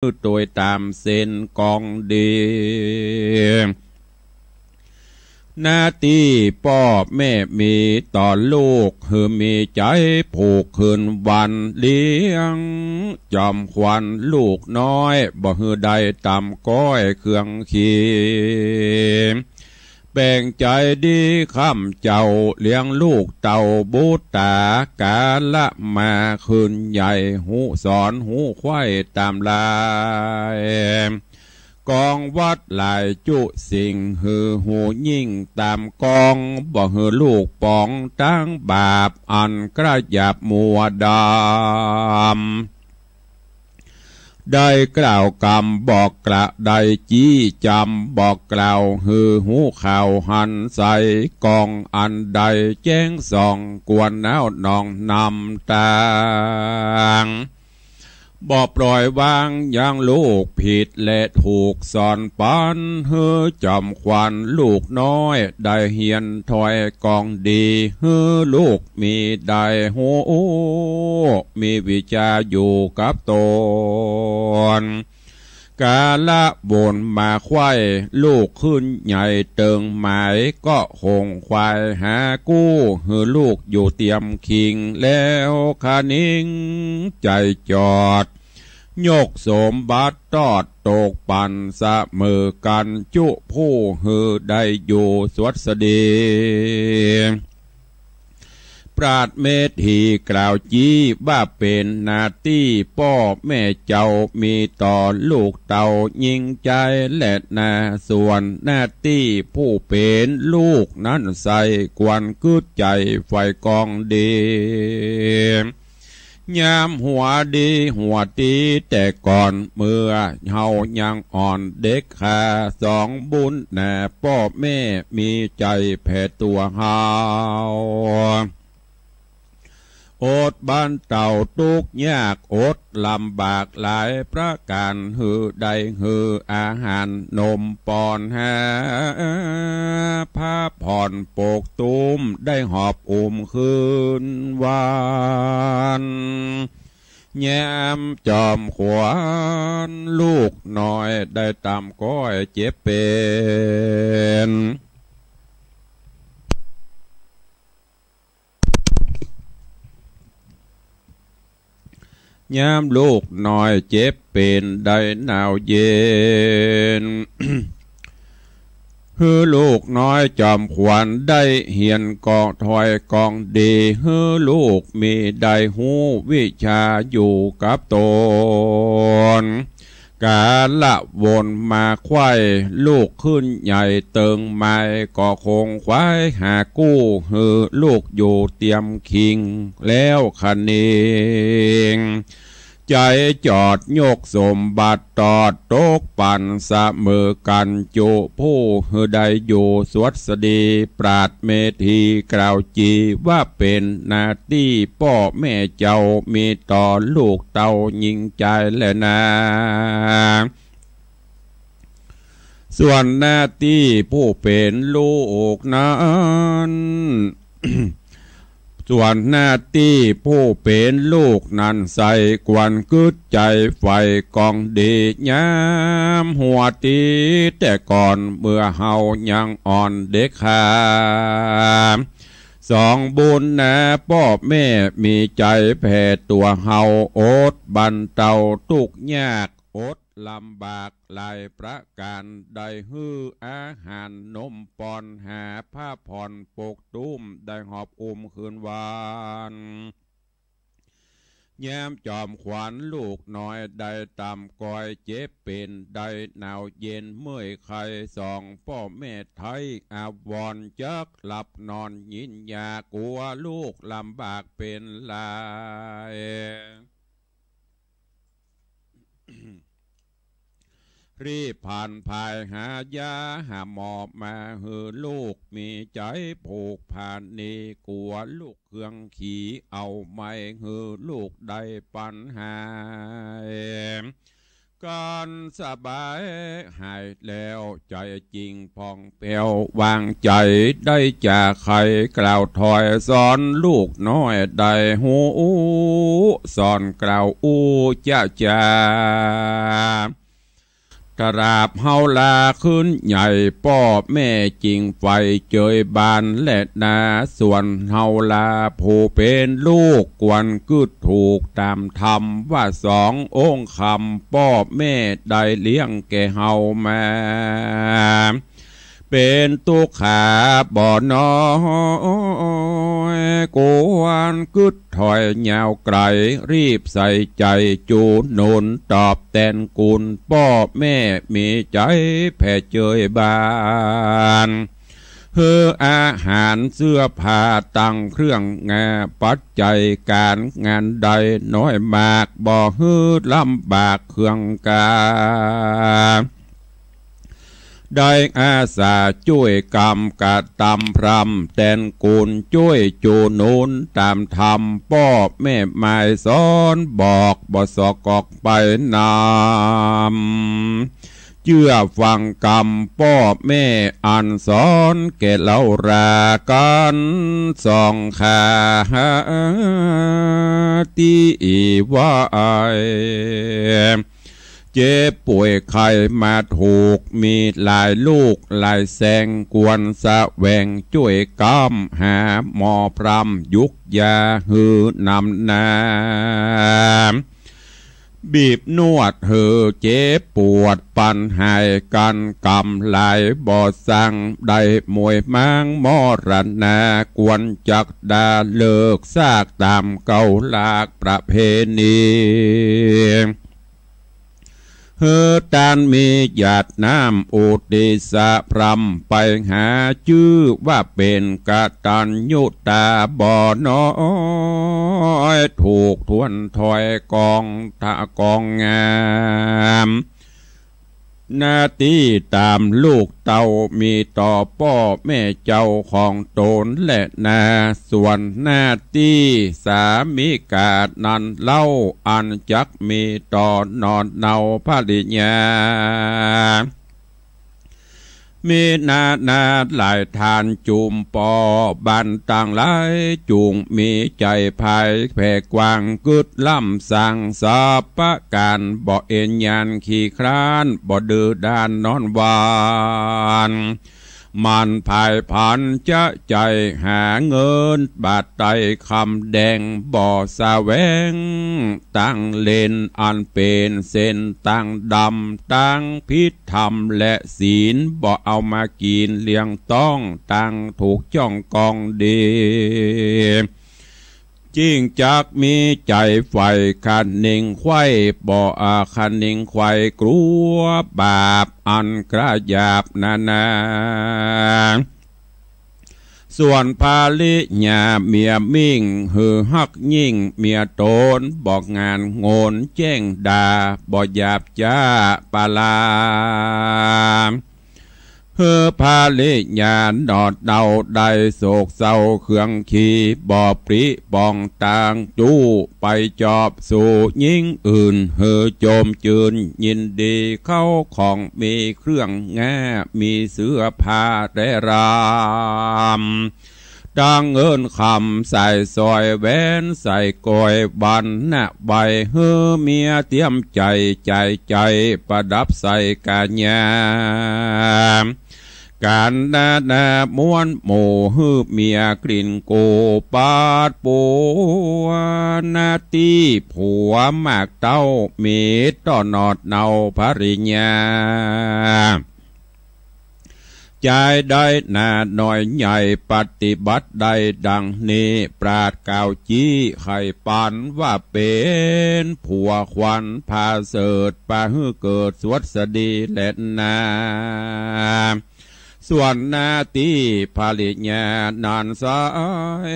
โดยตามเส้นกองดีหน้าที่พ่อแม่มีต่อลูกคือมีใจผูกคืนวันเลี้ยงจอมควันลูกน้อยบ่ฮือใดต่ำก้อยเครื่องขีแบ่งใจดีข้ามเจ้าเลี้ยงลูกเต่าบูตากาละมาคืนใหญ่หูสอนหูควายตามลายกองวัดหลายจุสิ่งหือหูยิ่งตามกองบ่หือลูกปองตั้งบาปอันกระยับมัวดำได้กล่าวกรรมบอกกระได้จี้จำบอกกล่าวหือหูข่าวหันใส่กองอันใดแจ้งส่องกวนแนวนองนำตางบ่ปล่อยวางยังลูกผิดและถูกสอนปันเฮือจำควันลูกน้อยได้เฮียนถอยกองดีเฮือลูกมีได้หูมีวิชาอยู่กับตนกาละบนมาควายลูกขึ้นใหญ่เติงหมายก็คงควายหากู้หือลูกอยู่เตรียมคิงแล้วคานิ่งใจจอดยกสมบัติตอดตกปันสะมือกันจุผู้หือได้อยู่สวัสดีปราดเมธีกล่าวจี้ว่าเป็นนาที่พ่อแม่เจ้ามีต่อลูกเต่ายิงใจและนาส่วนหน้าที่ผู้เป็นลูกนั้นใส่กวนกึดใจไฟกองดียามหัวดีหัวตีแต่ก่อนเมื่อเฮายังอ่อนเด็กขาสองบุญแน่พ่อแม่มีใจแผ่ตัวเฮาอดบ้านเต่าทุกยากอดลำบากหลายประการหือใดหืออาหารนมปอนหาผ้าผ่อนโปกตุ้มได้หอบคืนวานแย้มจอมขวานลูกน้อยได้ตามก้อยเจ็บเป็นยามลูกน้อยเจ็บเป็นได้หนาวเย็น ฮือลูกน้อยจอมขวัญได้เหียนกองถอยกองดีฮือลูกมีได้หูวิชาอยู่กับตนกาละวนมาควายลูกขึ้นใหญ่เติงไม้ก็คงควายหากู้ฮือลูกอยู่เตรียมคิงแล้วคันเองใจจอดโยกสมบัติตอดโตกปั่นสะมือกันจุผู้หือใดอยู่สวัสดีปราดเมธีกล่าวจีว่าเป็นนาที่พ่อแม่เจ้ามีต่อลูกเต่ายิงใจและนาส่วนหน้าที่ผู้เป็นลูกนั้นส่วนหน้าที่ผู้เป็นลูกนั้นใส่กวนกึดใจไฟกองดียามหัวตีแต่ก่อนเมื่อเฮายังอ่อนเด็กขาสองบุญนะพ่อแม่มีใจแผ่ตัวเฮาอดบันเตาทุกยากอดลำบากหลายประการได้ฮื้ออาหารนมปอนหาผ้าผ่อนปกตุ้มได้หอบคืนวานแย้มจอมขวัญลูกน้อยได้ตามกอยเจ็บเป็นได้หนาวเย็นเมื่อยไข้สองพ่อแม่ไทยอาวรจักหลับนอนยินยากลัวลูกลำบากเป็นลายรีบผ่านภายหายาหาหมอบมาหือลูกมีใจผูกผ่านนี้กลัวลูกเครื่องขี่เอาไม่หือลูกได้ปัญหา การสบายหายแล้วใจจริงพองเปียววางใจได้จากใครกล่าวถอยสอนลูกน้อยได้หูสอนกล่าวอู้จ้าจ้าตราบเฮาลาขึ้นใหญ่ป้อแม่จริงไฟเจยบานและนาส่วนเฮาลาผู้เป็นลูกกวนกึดถูกตามธรรมว่าสององค์คำป้อแม่ได้เลี้ยงแก่เฮามาเป็นตุขาบ่อน้อยกวนกึดถอยยาวไกลรีบใส่ใจจูนนตอบแทนกุลป้อแม่มีใจแผ่เจยบานเฮืออาหารเสื้อผ้าตั้งเครื่องงาปัจจัยการงานใดน้อยมากบ่ฮือลำบากเครื่องกาได้อาสาช่วยกรรมกะตำพรำแตนกุลช่วยจูนุนตามธรรมป้อแม่หมายสอนบอกบ่สอกอกไปนำเชื่อฟังกรรมป้อแม่อันสอนแก่เล่ารากันส่องขาที่ว่าเจ็บป่วยไข้มาถูกมีหลายลูกหลายแสงกวนสะแวงช่วยกำหาหมอพรำยุกยาหือนำนาบีบนวดเหือเจ็บปวดปันหายกันกำไหลบ่อสั่งได้มวยมังมอรณากวนจักดาเลิกซากตามเก่าลากประเพณีเฮือตานมีหยาดน้ำอุติสะพรำไปหาชื่อว่าเป็นกตัญญูตาบ่อน้อยถูกทวนถอยกองทะกองงามหน้าที่ตามลูกเต่ามีต่อป้อแม่เจ้าของตนและนาส่วนหน้าที่สามีกาดนันเล่าอันจักมีต่อนอนเนาภริญามีนาหลายทานจุมปอบันต่างหลายจุงมีใจภายแผ่กว้างกึดล่ำสั่งสาปะการบ่เอ็นยานขี่คร้านบ่ดื้อด้านนอนวานมันภายพันจะใจหาเงินบาทไตคำแดงบ่อสะแวงตั้งเลนอันเป็นเส้นตั้งดำตั้งพิษธรรมและศีลบ่เอามากินเลี้ยงต้องตั้งถูกจ้องกองดีจิ้งจักมีใจไฟคันนิ่งไข่บ่อาคันนิ่งไข่กลัวบาปอันกระยาบนาส่วนพาลิญาเมียมิ่งหือฮักยิ่งเมียโตนบอกงานโงนแจ้งดาบ่หยาบจ้าปาลาเฮือพาลิญาดอดเดาได้โศกเศร้าเครื่องขี่บ่อปริปองต่างจู้ไปจอบสู่ยิ่งอื่นเฮือโจมจืนยินดีเข้าของมีเครื่องแง่มีเสื้อผ้าได้รามดังเอินคำใส่ซอยแหวนใส่กอยบันหน้าใบเฮือเมียเตรียมใจประดับใส่กาญาการนาม้วนหมู่ฮืบเมียกลิ่นโกปาดปัวนาตีผัวมากเต้ามีต้อนอดเนาภริญาใจได้นาหน่อยใหญ่ปฏิบัติได้ดังนี้ปราดกล่าวจี้ไข่ปันว่าเป็นผัวควันพาเสดปาฮือเกิดสวัสดีและนาส่วนหน้าที่ภริญานันสาย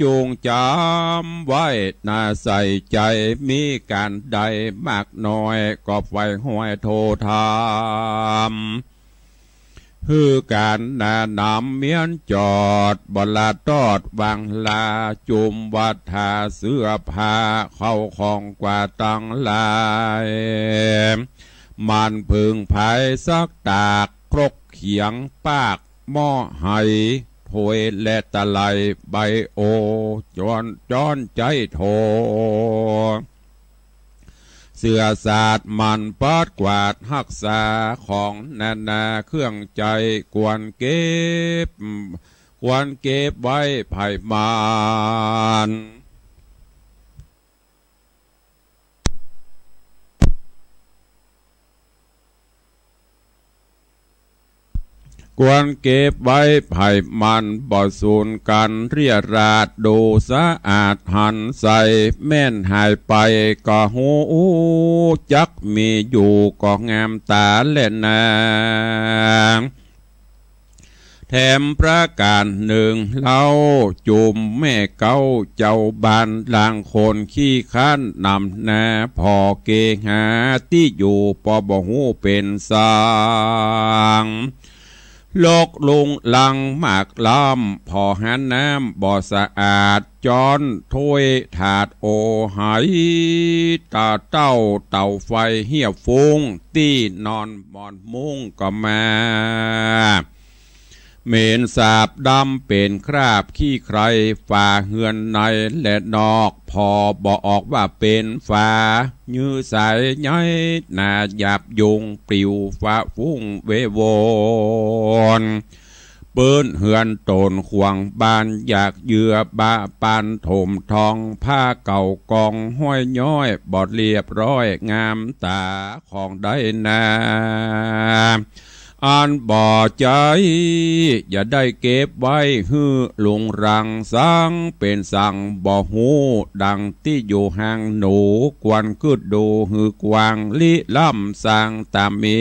จูงจำไว้น่าใส่ใจมีการใดมากน้อยก็ไฟห้อยโทธาม ฮือการนานำเมียนจอดบลาตอดวางลาจุมวัฏาเสื้อผ้าเข้าของกว่าตังลายมันพึงภายซักตากครกเขียงปากหม้อไหถวยและตะไลใบโอจอนใจโทเสื้อสาดมันปาดกวาดหักษาของนาเครื่องใจกวนเก็บไว้ไผ่มานกวนเก็บไว้ไผ่มันบ่สูญกันเรียราดดูสะอาดหันใส่แม่นหายไปก็หูจักมีอยู่ก็งามตาเล่นนาแถมประการหนึ่งเล่าจุมแม่เก้าเจ้าบานลางคนขี้ข้านนำนาพอเกหาที่อยู่ปอบ่หูเป็นสางโลกลุงลังหมากล้ำพอหันน้ำบ่อสะอาดจอนถ้วยถาดโอหายตาเต่าไฟเหี่ยวฟุ้งตีนอนมอนมุ้งก็มาเมนสาบดำเป็นคราบขี้ใครฝ่าเฮือนในและนอกพอบอกออกว่าเป็นฝ่ายื้อสายย้อยหน้าหยาบยุงปลิวฟ้าฟุ้งเววอนเปิ้นเฮือนโตนขวางบานอยากเยือบาปานถมทองผ้าเก่ากองห้อยย้อยบอดเรียบร้อยงามตาของได้นาอ่านบ่อใจอย่าได้เก็บไว้ฮือลุงรังสังเป็นสั่งบ่อหูดังที่อยู่ห่างหนูกวนกึดดูฮือกวางลิล่ำสร้างตามมี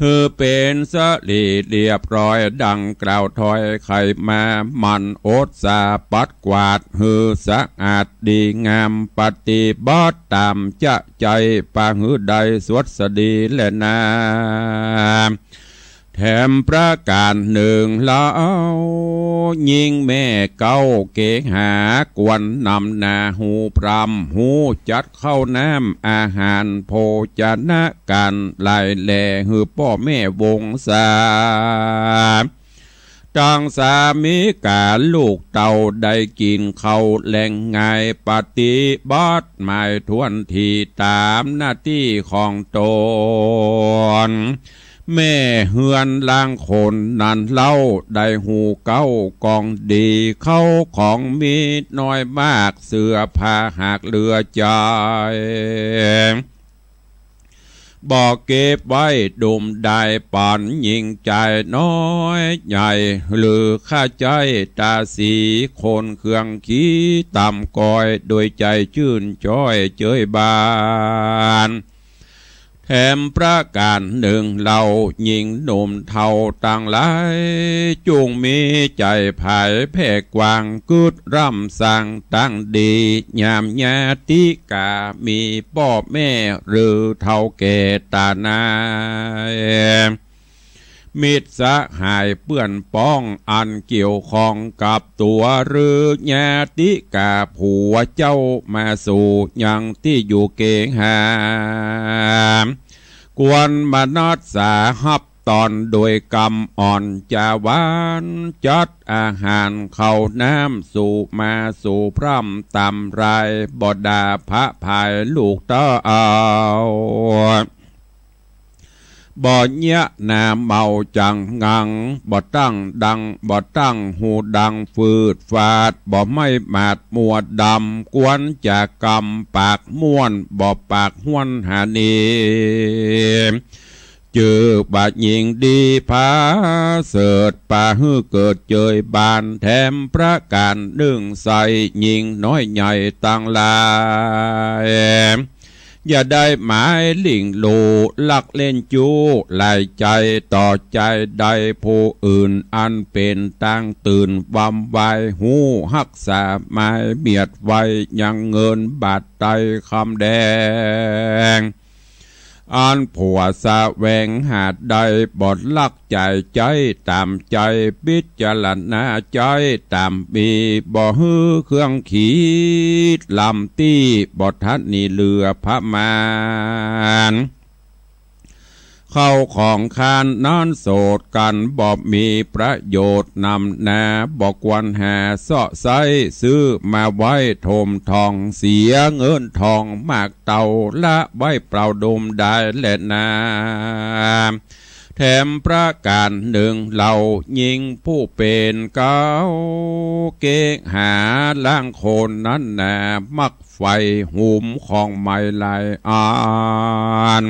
ฮือเป็นสลีเรียบร้อยดังกล่าวถอยไข่มามันโอดสาปัดกวาดฮือสะอาดดีงามปฏิบัติตามจะใจปาฮือใดสวดสดีและนาแถมประการหนึ่งเล่ายิงแม่เก้าเกหากวนนำนาหูพรำหูจัดเข้าน้ำอาหารโภชนะการลายแหล่หือพ่อแม่วงศาจังสามีกาลูกเต่าได้กินเขาแหล่งไงปฏิบัติหมายทวนทีตามหน้าที่ของตนแม่เฮือนล่างคนนันเล่าได้หูเก้ากองดีเข้าของมีน้อยมากเสื้อผ้าหากเหลือใจบอกเก็บไว้ดุมได้ป่อนยิงใจน้อยใหญ่หรือข้าใจตาสีคนเครื่องขี้ต่ำกอยโดยใจชื่นจ้อยเจยบานแถมประการหนึ่งเรายิงหนุ่มเท่าต่างหลายจุงมีใจภายแพ่กวางกึดร่ำสั่งตั้งดียามญาติกามีพ่อแม่หรือเท่าแก่ตานามิตรสหายเปื้อนป้องอันเกี่ยวข้องกับตัวหรือญาติกาผัวเจ้ามาสู่ยังที่อยู่เกงหากวนมนัสสาหับตอนโดยกรรมอ่อนจาวานจัดอาหารเข้าน้ำสู่มาสู่พร่ำตำรายบดาพระภายลูกเต้าเอาบ่เนี้ยนาเมาจังงังบ่ตั้งดังบ่ตั้งหูดังฟืดฟาดบ่ไม่มาดมัวดำกวนจากกรรมปากม้วนบ่ปากห้วนหานีเจอบาดยิงดีพาเสิร์ตป่าฮือเกิดเจยบานแถมประการหนึ่งใส่ยิงน้อยใหญ่ต่างลายอย่าได้หมายลิงโลลักเล่นจูลายใจต่อใจใดผู้อื่นอันเป็นตั้งตื่นวำไวหูหักษาหมายเบียดไว้ยังเงินบาทไตคำแดง อันผัวสะแวงหาดใดบทลักใจใจตามใจพิจารณาใจตามบีบ่ฮือเครื่องขีดลำตีบททัดนีเรือพระมารเข้าของคานนอนโสดกันบ่มีประโยชน์นำนาบอกวันหาเสาะไซซื้อมาไว้โถมทองเสียเงินทองมากเต่าละไว้เปล่าดมได้และนาแถมประการหนึ่งเรายิงผู้เป็นเก้าเกกหาล่างโคนนั้นนามักไฟหุมของไม้ลายอ่าน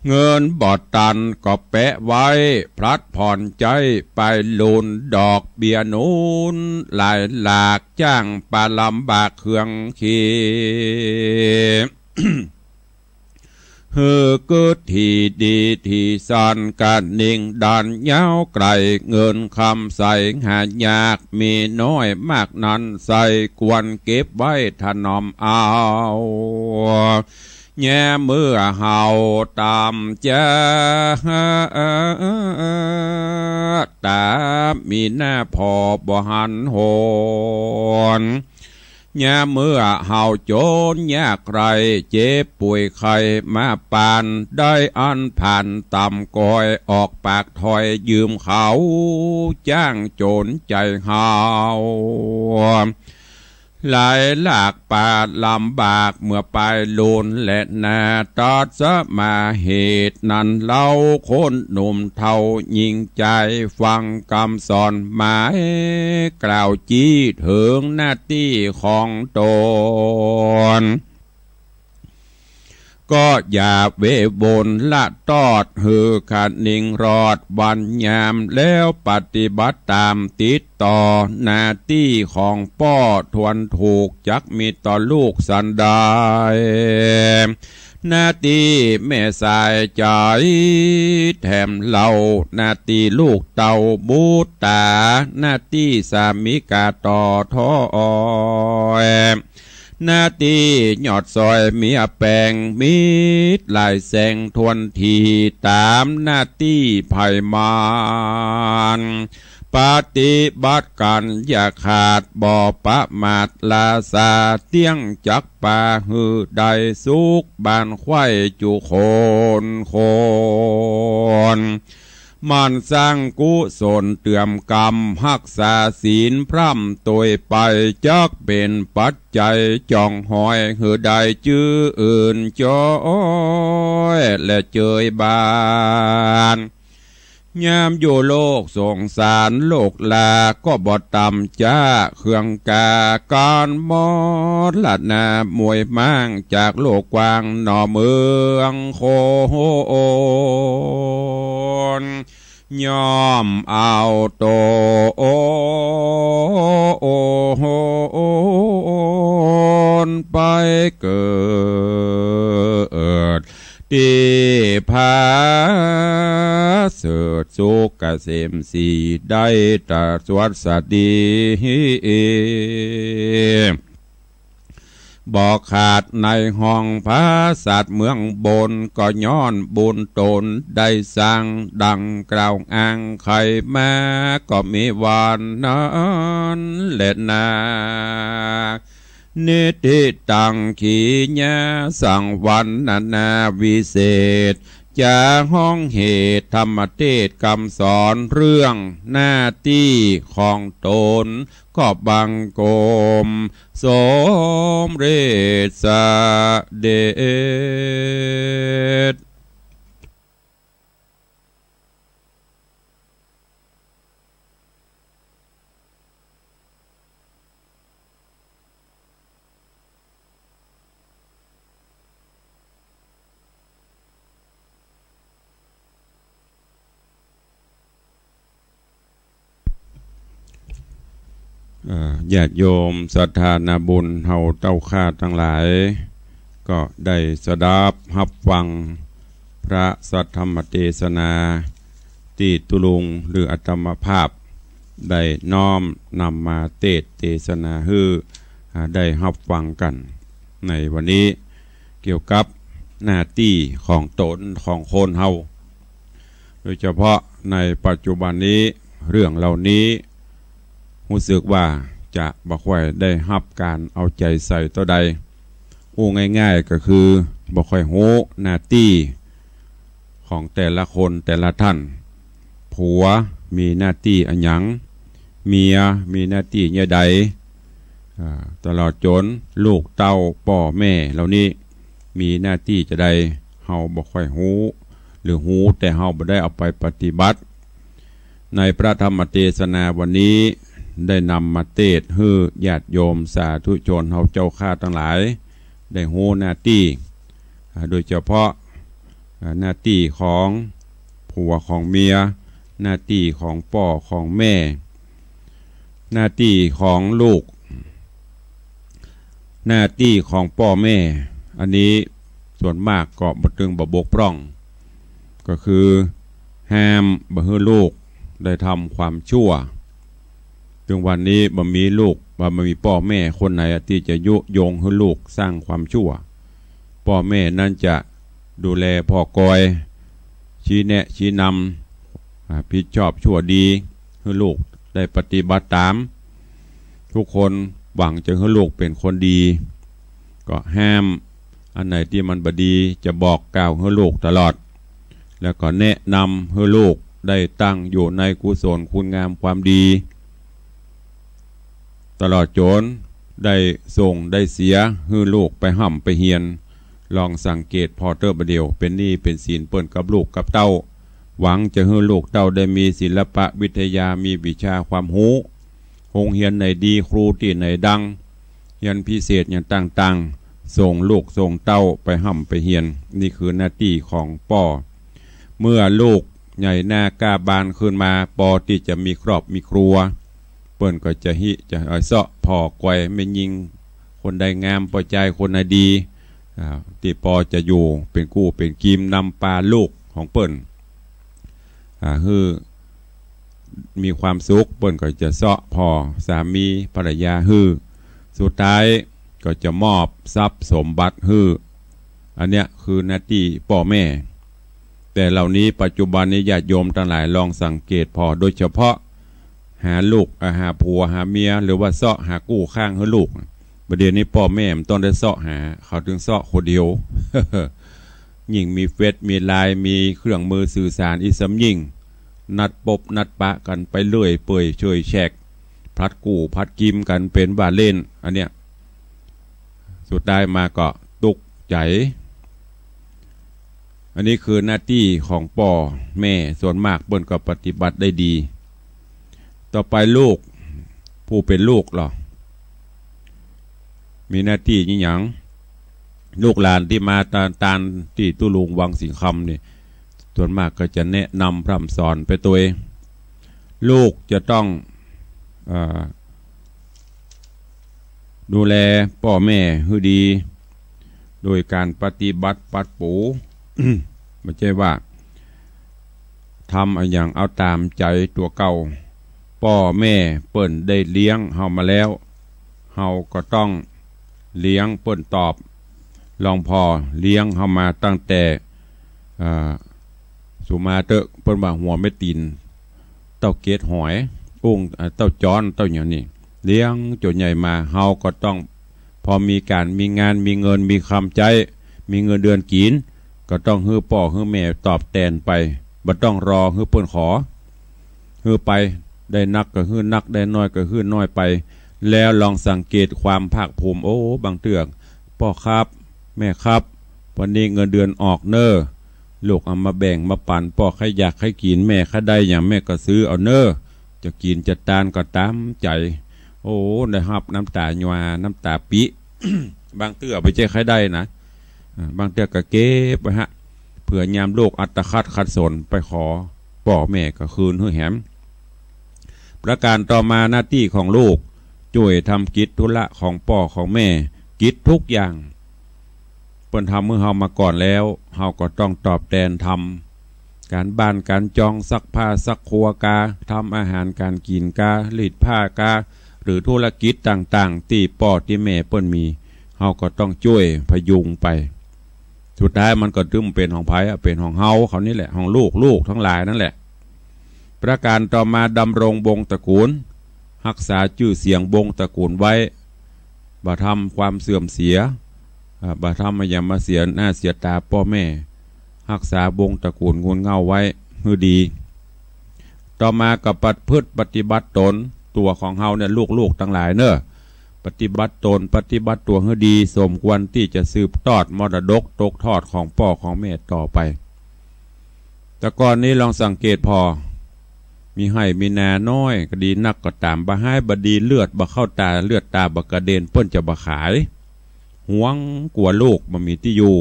เงินบอดตันก็แปะไว้พลัดผ่อนใจไปลุนดอกเบี้ยนูนหลายหลากจ้างปลาลำบากเครื่องขีเฮือเกิดที่ดีที่ซ่อนการนิ่งดันยาวไกลเงินคำใส่หายากมีน้อยมากนั้นใส่ควรเก็บไว้ถนอมเอาแง่เมื่อเฮาตามจะตามีหน้าพอบ่หันโหนแง่เมื่อเฮาโจรยากไรเจ็บป่วยไข้มาปานได้อันผ่านต่ำก้อยออกปากถอยยืมเขาจ้างโจรใจเฮาหลายหลากปาดลำบากเมื่อไปลุนและนาตอดสมาเหตุนั้นเล่าคนหนุ่มเท่ายิงใจฟังคำสอนหมายกล่าวจี้ถึงหน้าที่ของตนก็อย่าเวบนละตอดหือขาดนิ่งรอดวันยามแล้วปฏิบัติตามติดต่อหน้าที่ของพ่อทวนถูกจักมีต่อลูกสันดายหน้าที่แม่สายใจแถมเล่าหน้าที่ลูกเต่าบูตาหน้าที่สามีกาต่อท้อหน้าที่ยอดซอยเมียแปลงมิดลายแสงทวนทีตามหน้าที่ไผ่มานปฏิบัติกันอย่าขาดบ่อประมาทลาสาเตี้ยงจักป่าหือใดสุกบานไข่จุโคนมันสร้างกุศลเตื่อมกรรมหักษาศีลพร่ำตัวไปจักเป็นปัจจัยจองหอยหือใดจื้ออื่นจอยและเจยบานยามอยู่โลกสงสารโลกลาก็บ่ต่ำจ้าเครื่องกาการมอดละนามวยมั่งจากโลกกว้างหน่อเมืองโคนยอมเอาโตไปเกิดที่พาเสดสุกเกษมสีได้ตรัสวัสดีบอกขาดในห้องพระสัตว์เมืองบนก็ย้อนบุญตนได้สร้างดังกล่าวอ้างใครมาก็มีวันนั้นเล็ดนานิติตังขีญาสังวันนาวิเศษจากห้องเหตุธรรมเทศคำสอนเรื่องหน้าที่ของตนก็บังกรมสมเด็จเสด็จญาติโยมศรัทธานาบุญเฮาเต้าข้าทั้งหลายก็ได้สดับรับฟังพระสัทธรรมเทศนาที่ตุลุงหรืออัตมภาพได้น้อมนำมาเทศนาให้ได้รับฟังกันในวันนี้เกี่ยวกับ หน้าที่ของตนของคนเฮาโดยเฉพาะในปัจจุบันนี้เรื่องเหล่านี้รู้สึกว่าจะบ่ค่อยได้รับการเอาใจใส่ตัวใดพูดง่ายๆก็คือบ่ค่อยรู้หน้าที่ของแต่ละคนแต่ละท่านผัวมีหน้าที่อันหยังเมียมีหน้าที่เนี่ยใดตลอดจนลูกเต้าพ่อแม่เหล่านี้มีหน้าที่จะใดเฮาบ่ค่อยรู้หรือหูแต่เฮาบ่ได้เอาไปปฏิบัติในพระธรรมเทศนาวันนี้ได้นำมาเทศน์ให้ญาติโยมสาธุชนเฮาเจ้าข้าทั้งหลายได้หูหน้าที่โดยเฉพาะหน้าที่ของผัวของเมียหน้าที่ของพ่อของแม่หน้าที่ของลูกหน้าที่ของพ่อแม่อันนี้ส่วนมากก็บ่ถึงบ่บกพร่องก็คือห้ามบ่ให้ลูกได้ทำความชั่วถึงวันนี้บ่มีลูกบ่มีพ่อแม่คนไหนที่จะยุยงให้ลูกสร้างความชั่วพ่อแม่นั่นจะดูแลพ่อกอยชี้แนะชี้นำผิดชอบชั่วดีให้ลูกได้ปฏิบัติตามทุกคนหวังจะให้ลูกเป็นคนดีก็ห้ามอันไหนที่มันบดีจะบอกกล่าวให้ลูกตลอดแล้วก็แนะนำให้ลูกได้ตั้งอยู่ในกุศลคุณงามความดีตลอดจนได้ส่งได้เสียให้ลูกไปห่ำไปเฮียนลองสังเกตพอเตอร์บเดียวเป็นนี่เป็นศีลเปิ้นกับลูกกับเต้าหวังจะให้ลูกเต้าได้มีศิลปะวิทยามีวิชาความรู้โรงเรียนไหนดีครูที่ไหนดังเรียนพิเศษอย่างต่างๆส่งลูกส่งเต้าไปห่ำไปเฮียนนี่คือหน้าที่ของพ่อเมื่อลูกใหญ่หน้ากล้าบานขึ้นมาปอที่จะมีครอบมีครัวเปิ้นก็จะจะเสาะพ่อไกวไม่ยิงคนใดงามพอใจคนใดดีที่ปอจะอยู่เป็นกู้เป็นกีมนำปลาลูกของเปิ้นคือมีความสุขเปิ้นก็จะเสาะพ่อสามีภรรยาฮือสุดท้ายก็จะมอบทรัพย์สมบัติฮืออันเนี้ยคือหน้าที่พ่อแม่แต่เหล่านี้ปัจจุบันนี้ญาติโยมทั้งหลายลองสังเกตพอโดยเฉพาะหาลูกหาผัวหาเมียหรือว่าเสาะหากู้ข้างให้ลูกประเดี๋ยวนี้พ่อแม่ต้องได้เสาะหาเขาถึงเสาะคนเดียว ยิ่งมีเฟซมีไลน์มีเครื่องมือสื่อสารอีสำยิ่งนัดปบนัดปะกันไปเรื่อยเปื่อยช่วยแชกพัดกู้พัดกิมกันเป็นบาเล่นอันเนี้ยสุดท้ายมาก็ตุกใจอันนี้คือหน้าที่ของพ่อแม่ส่วนมากเปิ้นก็ปฏิบัติได้ดีต่อไปลูกผู้เป็นลูกหรอมีหน้าที่ยิ่งหยังลูกหลานที่มาตานที่ตุลุงวังสิงคำนี่ส่วนมากก็จะแนะนำพร่ำสอนไปตัวเองลูกจะต้องดูแลพ่อแม่ให้ดีโดยการปฏิบัติปัดปู ไม่ใช่ว่าทำอย่างเอาตามใจตัวเก่าพ่อแม่เปิ้นได้เลี้ยงเฮามาแล้วเฮาก็ต้องเลี้ยงเปิ้นตอบลองพอเลี้ยงเฮามาตั้งแต่สุมาเตอะเปิ้นว่าหัวไม่ตีนเต้าเกตหอยอุ้งเต้าจอนเต้าอย่างนี้เลี้ยงจนใหญ่มาเฮาก็ต้องพอมีการมีงานมีเงินมีคำใจมีเงินเดือนกินก็ต้องฮื้อพ่อฮื้อแม่ตอบแทนไปบ่ต้องรอฮื้อเปิ้นขอฮื้อไปได้นักก็ฮื้อนักได้น้อยก็ฮื้อน้อยไปแล้วลองสังเกตความภาคภูมิโอ้บางเตือกพ่อครับแม่ครับวันนี้เงินเดือนออกเนอลูกเอามาแบ่งมาปั่นพ่อใครอยากให้กินแม่ใครได้อย่างแม่ก็ซื้อเอาเนอจะกินจะตานก็ตามใจโอ้ได้รับน้ำตาหยาน้ำตาปิ บางเตือไปเจ๊ใครได้นะบางเตือก็เก็บไปฮะเผื่อยามโลกอัตคัดขัดสนไปขอพ่อแม่ก็คืนเฮือแหมประการต่อมาหน้าที่ของลูกช่วยทำกิจธุระของพ่อของแม่กิจทุกอย่างเปิ้นทำเมื่อเฮามาก่อนแล้วเฮาก็ต้องตอบแทนทำการบ้านการจองซักผ้าซักครัวกาทำอาหารการกินการีดผ้ากาหรือธุรกิจต่างๆที่พ่อที่แม่เปิ้นมีเฮาก็ต้องช่วยพยุงไป สุดท้ายมันก็ตึมเป็นของไผ่เป็นของเฮาเขานี่แหละของลูกทั้งหลายนั่นแหละประการต่อมาดำรงวงตระกูลรักษาชื่อเสียงวงตระกูลไว้บ่ทำความเสื่อมเสียบ่ทำอย่ามาเสียหน้าเสียตาพ่อแม่รักษาวงตระกูลงุนเงาไว้คือดีต่อมากับปฏิบัติตนตัวของเฮาเนี่ยลูกทั้งหลายเนอะปฏิบัติตนปฏิบัติตัวให้ดีสมควรที่จะสืบทอดมรดกตกทอดของพ่อของแม่ต่อไปแต่ก่อนนี้ลองสังเกตพอมีให้มีนาน้อยก็ดีนักก็ตามบ่ให้บดีเลือดบ่เข้าตาเลือดตาบ่กระเด็นเปิ้นจะบ่ขายหวงกลัวลูกบ่มีที่อยู่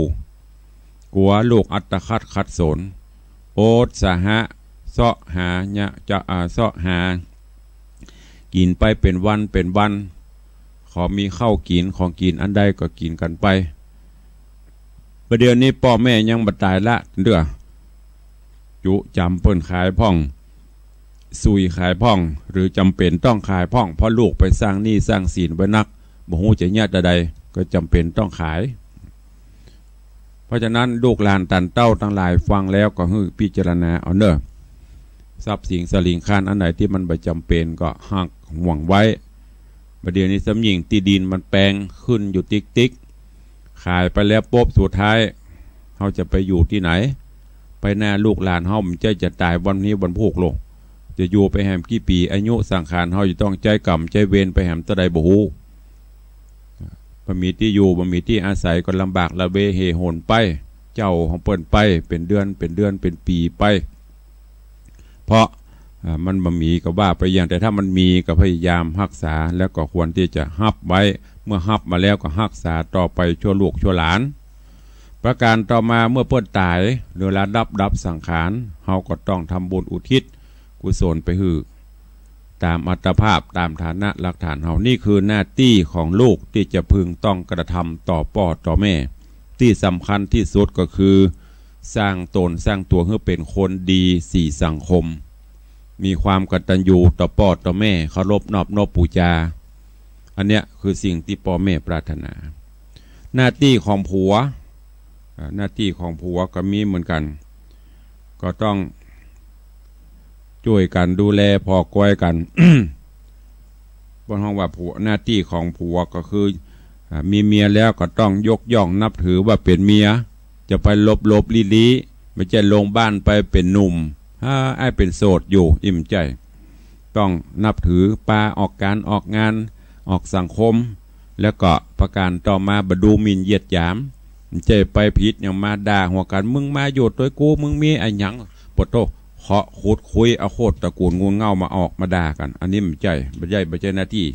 กลัวลูกอัตคัดขัดสนโอดสหะเสาะหาเนี่ยจะเสาะหากินไปเป็นวันขอมีข้าวกินของกินอันใดก็กินกันไปประเดี๋ยวนี้พ่อแม่ยังบ่ตายละเด้อจุจำเปิ้นขายพ่องซุยขายพ่องหรือจำเป็นต้องขายพ่องเพราะลูกไปสร้างหนี้สร้างศีลไว้นักบ่ฮู้จะญาติใดก็จำเป็นต้องขายเพราะฉะนั้นลูกหลานตันเต้าทั้งหลายฟังแล้วก็ให้พิจารณาเอาเนอะทรัพย์สินสลิงคานอันไหนที่มันไม่จำเป็นก็หักห่วงไว้ประเดี๋ยวนี้สำยิงที่ดินมันแปลงขึ้นอยู่ติ๊กขายไปแล้วปุ๊บสุดท้ายเขาจะไปอยู่ที่ไหนไปหน้าลูกหลานเขามันจะตายวันนี้วันพุกลงจะอยู่ไปแหมกี่ปีอายุสังขารเขาจะต้องใจกรรมใจเวรไปแหมตะใดบ่ฮู้บ่มีที่อยู่บ่มีที่อาศัยก็ลำบากละเวเฮโหนไปเจ้าของเปิ้นไปเป็นเดือนเป็นปีไปเพราะมันบ่มีก็ว่าไปอย่างแต่ถ้ามันมีก็พยายามรักษาแล้วก็ควรที่จะฮับไว้เมื่อฮับมาแล้วก็รักษาต่อไปชั่วลูกชั่วหลานประการต่อมาเมื่อเปิ้นตายเวลาดับสังขารเฮาก็ต้องทำบุญอุทิศกุศลไปหือตามอัตภาพตามฐานะหลักฐานเฮานี่คือหน้าที่ของลูกที่จะพึงต้องกระทำต่อพ่อต่อแม่ที่สำคัญที่สุดก็คือสร้างตนสร้างตัวให้เป็นคนดีสี่สังคมมีความกตัญญูต่อพ่อต่อแม่เคารพนอบน้อมบูชาอันเนี้ยคือสิ่งที่พ่อแม่ปรารถนาหน้าที่ของผัวก็มีเหมือนกันก็ต้องช่วยกันดูแลพอกล้วยกัน บนห้องว่าผัวหน้าที่ของผัวก็คือมีเมียแล้วก็ต้องยกย่องนับถือว่าเป็นเมียจะไปลบลีไม่ใช่ลงบ้านไปเป็นหนุ่มไอ้เป็นโสดอยู่อิ่มใจต้องนับถือปาออกการออกงานออกสังคมแล้วก็ประการต่อมาบดูหมิ่นเหยียดหยามใจไปผิดอย่างมาด่าหัวกันมึงมาโยดตัวกูมึงมีไอ้หยังปวดโตเคาะขุดคุยเอาโคตรตระกูลงูเง่ามาออกมาด่ากันอันนี้ไม่ใช่หน้าที่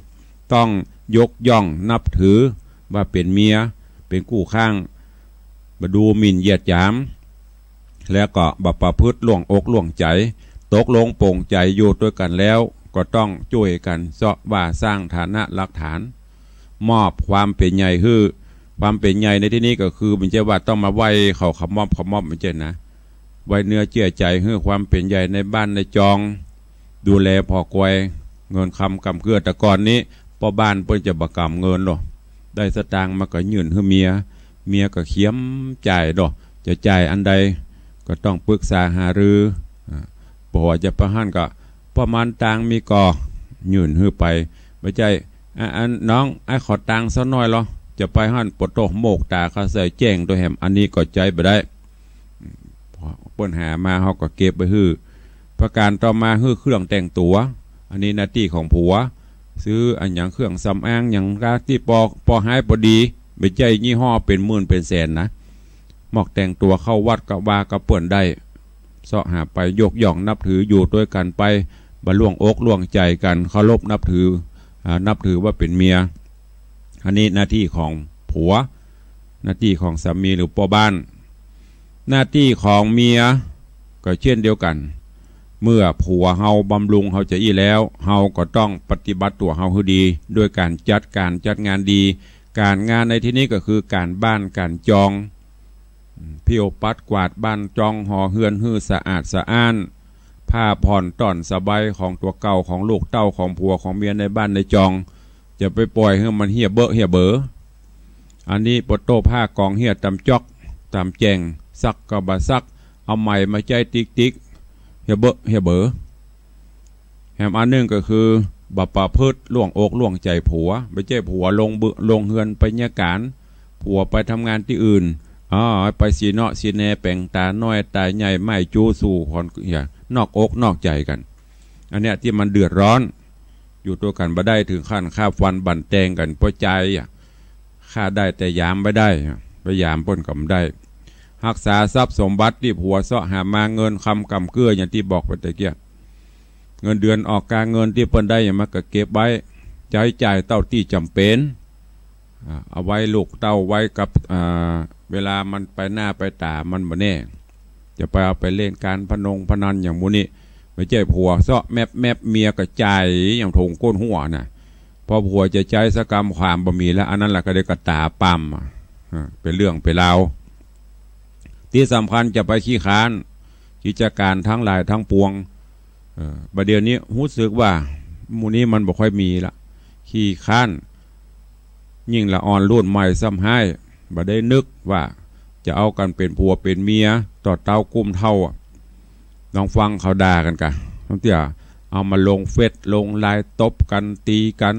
ต้องยกย่องนับถือว่าเป็นเมียเป็นกู้ข้างมาดูหมิ่นเหยียดหยามแล้วก็บประพฤติล่วงอกล่วงใจตกลงโปร่งใจอยู่ด้วยกันแล้วก็ต้องช่วยกันเสาะว่าสร้างฐานะหลักฐานมอบความเป็นใหญ่คือความเป็นใหญ่ในที่นี้ก็คือมันจะว่าต้องมาไหวเขาขมอบมันเจนนะไว้เนื้อเชื่อใจเพื่อความเป็นใหญ่ในบ้านในจองดูแลพอกวยเงินคำกำเกลือแต่ก่อนนี้พอบ้านเพิ่นจะประกำเงินหรอได้สตางค์มาก็ยื่นให้เมียก็เขียมจ่ายดอกจะจ่ายอันใดก็ต้องปรึกษาหารือบอกว่าจะประหันก็ประมาณตังมีก่อยื่นให้ไปไม่ใช่อันน้องไอ้ขอตังซะหน่อยหรอจะไปหันปวดโตโมกตาเขาใส่แจ้งตัวแหมอันนี้ก็ใจไปได้ปัญหามาเขาก็เก็บไปฮื้อประการต่อมาฮื้อเครื่องแต่งตัวอันนี้หน้าที่ของผัวซื้ออันอย่างเครื่องสำอางอย่างราที่ปอหายพอดีไม่ใช่ยี่ห้อเป็นหมื่นเป็นแสนนะหมอกแต่งตัวเข้าวัดกับวากับเปิ่นได้เสาะหาไปยกย่องนับถืออยู่ด้วยกันไปบรรล่วงอกล่วงใจกันเคารพนับถือว่าเป็นเมียอันนี้หน้าที่ของผัวหน้าที่ของสามีหรือพ่อบ้านหน้าที่ของเมียก็เช่นเดียวกันเมื่อผัวเฮาบำรุงเฮาจะอี้แล้วเฮาก็ต้องปฏิบัติตัวเฮาให้ดีด้วยการจัดงานดีการงานในที่นี้ก็คือการบ้านการจองเพียวปัดกวาดบ้านจองห่อเฮือนฮือสะอาดสะอ้านผ้าผ่อนต่อนสบายของตัวเก่าของลูกเต้าของผัวของเมียในบ้านในจองจะไปปล่อยให้มันเหี่ยเบออันนี้ปดโต้ผ้ากองเหี่ยตำจอก ตามแจงซักกับบะซักเอาใหม่มาใจติ๊กเฮเบอแฮมอันนึงก็คือบัปปะพืชล่วงอกล่วงใจผัวไปใจผัวลงเฮือนไปเนียการผัวไปทำงานที่อื่นไปสีเนาะสีแนแป่งตาน้อยตาใหญ่ไม่จูสู่คนอย่างนอกอกนอกใจกันอันเนี้ยที่มันเดือดร้อนอยู่ตัวกันบ่ได้ถึงขั้นฆ่าฟันบั่นแตงกันเพราะใจฆ่าได้แต่ยามไม่ได้ไปยามป้นกับได้รักษาทรัพย์สมบัติที่ผัวเสาะหามาเงินคำกำเกื้ออย่างที่บอกไปตะเกียบเงินเดือนออกการเงินที่เปิ้นได้อย่างมากก็เก็บไว้จ่ายเต้าที่จำเป็นเอาไว้ลูกเต้าไว้กับเวลามันไปหน้าไปตามันบ่แน่จะไปเอาไปเล่นการพนันอย่างมูนี่ไม่ใช่ผัวเสาะแมบเมียกระจายอย่างถงก้นหัวน่ะพอผัวจะใจสกรรมความบ่มีแล้วอันนั้นแหละก็ได้กระตาปั๊มเป็นเรื่องเป็นราวที่สำคัญจะไปขี้ค้านกิจการทั้งหลายทั้งปวงประเดี๋ยวนี้รู้สึกว่ามูนี้มันบ่ค่อยมีละขี้ค้านยิ่งละอ่อนรุ่นใหม่ซ้ำให้บ่ได้นึกว่าจะเอากันเป็นผัวเป็นเมียต่อเต้ากุ้มเท่าลองฟังเขาด่ากันกะทั้งที่เอามาลงเฟซลงไลน์ตบกันตีกัน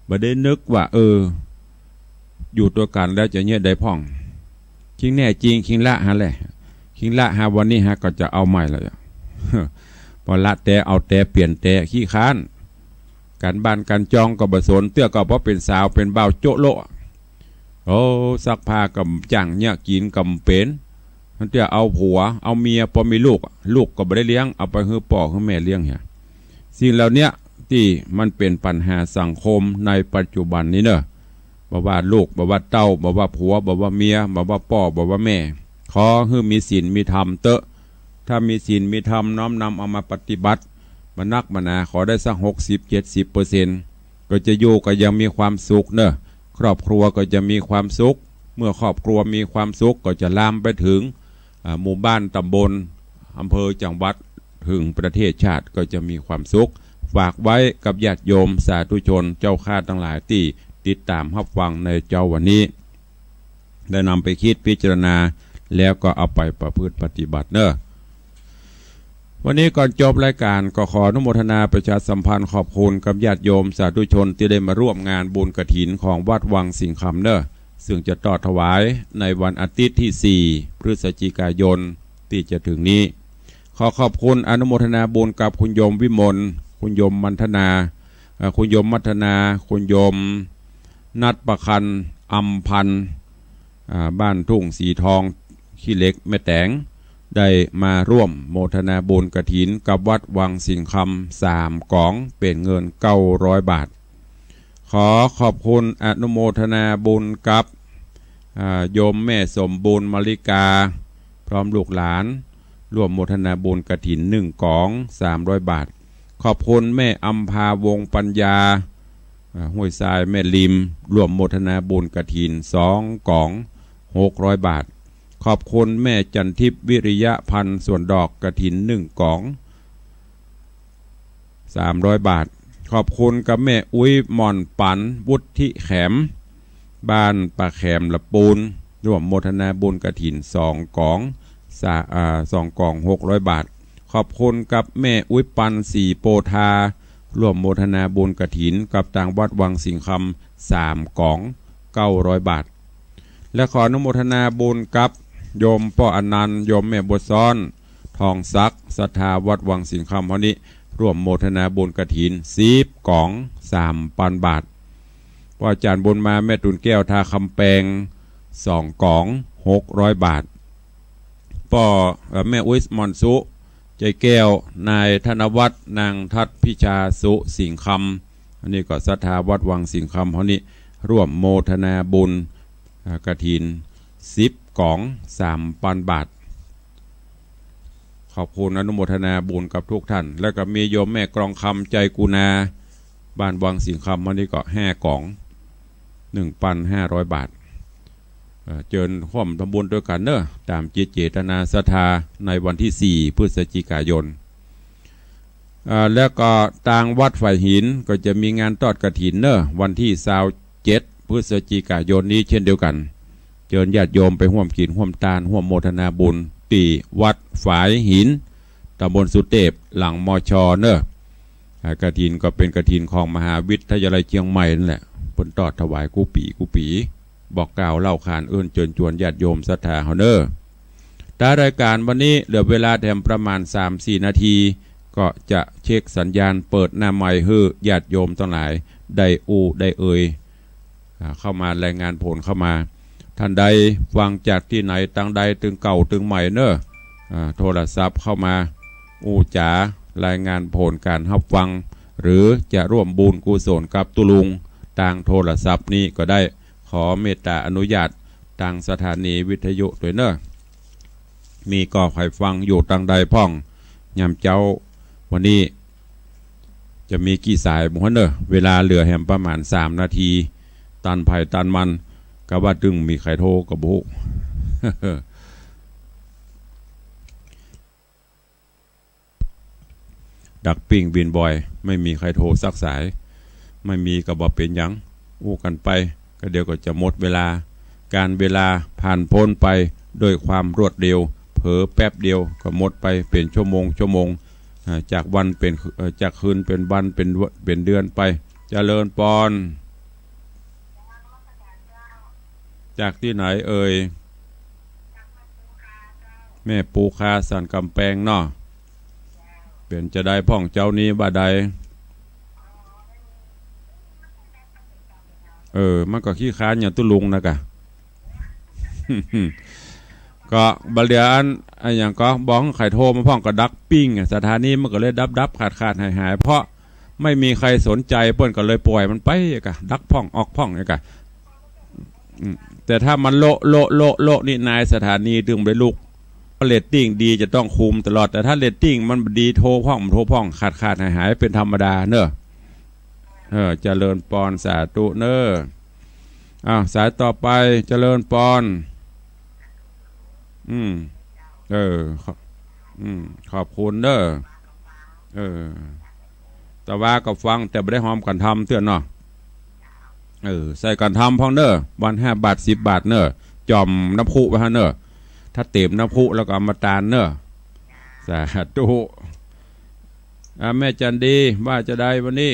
บ่ได้นึกว่าอยู่ตัวกันแล้วจะเงี้ยได้พ่องคิงแน่จริงคิงละฮะแหละคิงละฮะวันนี้ฮะก็จะเอาใหม่เลยพอละแต่เอาแต่เปลี่ยนแต่ขี้ค้านการบ้านการจองก็บสนเตื้อก็เพราะเป็นสาวเป็นบ่าวโจโลซักผ้ากับจังเนี่ยกินกับเป็นมันจะเอาผัวเอาเมียพอมีลูกก็ไม่ได้เลี้ยงเอาไปให้พ่อให้แม่เลี้ยงเนี่ยสิ่งเหล่านี้ที่มันเป็นปัญหาสังคมในปัจจุบันนี้เนอะบอกว่าลูกบอกว่าเต้าบอกว่าผัวบอกว่าเมียบอกว่าพ่อบอกว่าแม่ขอให้มีศีลมีธรรมเตอะถ้ามีศีลมีธรรมน้อมนำเอามาปฏิบัติมันนักมานาขอได้สัก60-70%ก็จะอยู่ก็ยังมีความสุขเนอะครอบครัวก็จะมีความสุขเมื่อครอบครัวมีความสุขก็จะลามไปถึงหมู่บ้านตำบลอำเภอจังหวัดถึงประเทศชาติก็จะมีความสุขฝากไว้กับญาติโยมสาธุชนเจ้าข้าทั้งหลายที่ติดตามรับฟังในเจ้าวันนี้ได้นำไปคิดพิจารณาแล้วก็เอาไปประพฤติปฏิบัติเนอะวันนี้ก่อนจบรายการก็ขออนุโมทนาประชาสัมพันธ์ขอบคุณกับญาติโยมสาธุชนที่ได้มาร่วมงานบุญกฐินของวัดวังสิงห์คำเนอะซึ่งจะต่อถวายในวันอาทิตย์ที่4พฤศจิกายนที่จะถึงนี้ขอขอบคุณอนุโมทนาบุญกับคุณโยมวิมลคุณโยมมัทนาคุณโยมมัทนาคุณโยมนัดประคันอัมพันธ์บ้านทุ่งสีทองขี้เหล็กแม่แตงได้มาร่วมโมทนาบุญกฐินกับวัดวังสิงห์คำ3 กองเป็นเงิน900 บาทขอขอบคุณอนุโมทนาบุญกับโยมแม่สมบูรณ์มลิกาพร้อมลูกหลานร่วมโมทนาบุญกฐิน1 กอง300 บาทขอบคุณแม่อัมพาวงปัญญาห้วยทรายแม่ริมร่วมโมทนาบุญกฐิน2 กอง600 บาทขอบคุณแม่จันทิพย์วิริยะพันธ์ส่วนดอกกฐิน1 กอง300 บาทขอบคุณกับแม่อุ้ยหม่อนปันวุฒิแขมบ้านปะแขมละปูนร่วมโมทนาบุญกฐิน2 กอง2 กอง600 บาทขอบคุณกับแม่อุ้ยปันสีโปธาร่วมโมทนาบุญกฐินกับทางวัดวังสิงห์คำ3 กอง900 บาทและขออนุโมทนาบุญกับโยมพ่ออนันต์โยมแม่บัวซ้อนทองซักศรัทธาวัดวังสิงห์คำเท่านี้ร่วมโมทนาบุญกฐิน10 กอง3,000 บาทพ่ออาจารย์บุญมาแม่ตุนแก้วทาคำแปง2 กอง600 บาทพ่อแม่อุ้ยมอนสุใจแก้วนายธนวัฒน์นางทัศพิชาสุสิงห์คำอันนี้ก็ศรัทธาวัดวังสิงห์คำเท่านี้ร่วมโมทนาบุญกฐิน10 กอง3,000 บาทขอบคุณอนุโมทนาบุญกับทุกท่านแล้วก็มีโยมแม่กรองคำใจกุณาบ้านวังสิงห์คำวันนี้ก็5 กอง 1,500 บาทเจิญร่วมทำบุญด้วยกันเนอะตามจิตเจตนาศรัทธาในวันที่4พฤศจิกายนแล้วก็ทางวัดฝ่ายหินก็จะมีงานทอดกฐินเนอะวันที่27พฤศจิกายนนี้เช่นเดียวกัน เจิญญาติโยมไปห่วมกินห่วมตาลห่วมโมทนาบุญตีวัดฝายหินตำบลสุเทพหลังมชเนอะกฐินก็เป็นกฐินของมหาวิทยาลัยเชียงใหม่นั่นแหละผลตอดถวายกูปีบอกกล่าวเล่าขานจนจวนญาติโยมศรัทธาเฮาเนอตารายการวันนี้เหลือเวลาแถมประมาณ 3-4 นาทีก็จะเช็คสัญญาณเปิดหน้าใหม่ให้ญาติโยมทั้งหลายได้ได้เข้ามารายงานผลเข้ามาท่านใดฟังจากที่ไหนตั้งใดถึงเก่าถึงใหม่เนอะโทรศัพท์เข้ามาจ๋ารายงานผลการรับฟังหรือจะร่วมบุญกุศลกับตุลุงทางโทรศัพท์นี้ก็ได้ขอเมตตาอนุญาตทางสถานีวิทยุด้วยเนอะมีก็ใครฟังอยู่ตั้งใดพ่องยามเจ้าวันนี้จะมีกี่สายบุญเนอะเวลาเหลือแหมประมาณ3 นาทีตันไผ่ตันมันก็ว่าดึงมีใครโทรกับบุดักปิ้งบินบ่อยไม่มีใครโทรสักสายไม่มีก็บอกเป็นยังกันไปก็เดี๋ยวก็จะหมดเวลาการเวลาผ่านพ้นไปด้วยความรวดเร็วเผลอแป๊บเดียวก็หมดไปเป็นชั่วโมงจากวันเป็นจากคืนเป็นวันเป็นเดือนไปเจริญพรจากที่ไหนเอ่ยแม่ปูคาสันกำแพงเนาะเป็นจะได้พ่องเจ้านี้บ่าใดมันก็ขี้ค้านอย่างตุลุงนะกะ ก็บาเลียนอย่างก็บ้องไข่โทรมาพ่องก็ดักปิ้งสถานีมันก็เลยดับขาดหายเพราะไม่มีใครสนใจเปิ้นก็เลยปล่อยมันไปกะดักพ่องออกพ่องกะแต่ถ้ามันโลนี่นายสถานีดึงไปลูกเรตติ้งดีจะต้องคุมตลอดแต่ถ้าเรตติ้งมันดีโทรพ่องขาดหายเป็นธรรมดาเนอะเจริญปอนสาธุเนอะสายต่อไปเจริญปอนขอบคุณเนอะแต่ว่าก็ฟังแต่ไม่ได้หอมกันทำเตือนเนาะใส่กันทำพ่องเนอะวัน5 บาท 10 บาทเนอะจอมน้ำพุไปฮะเนอะถ้าเต็มน้ำพุแล้วก็มาตาลเนอะสาธุแม่จันดีว่าจะได้วันนี้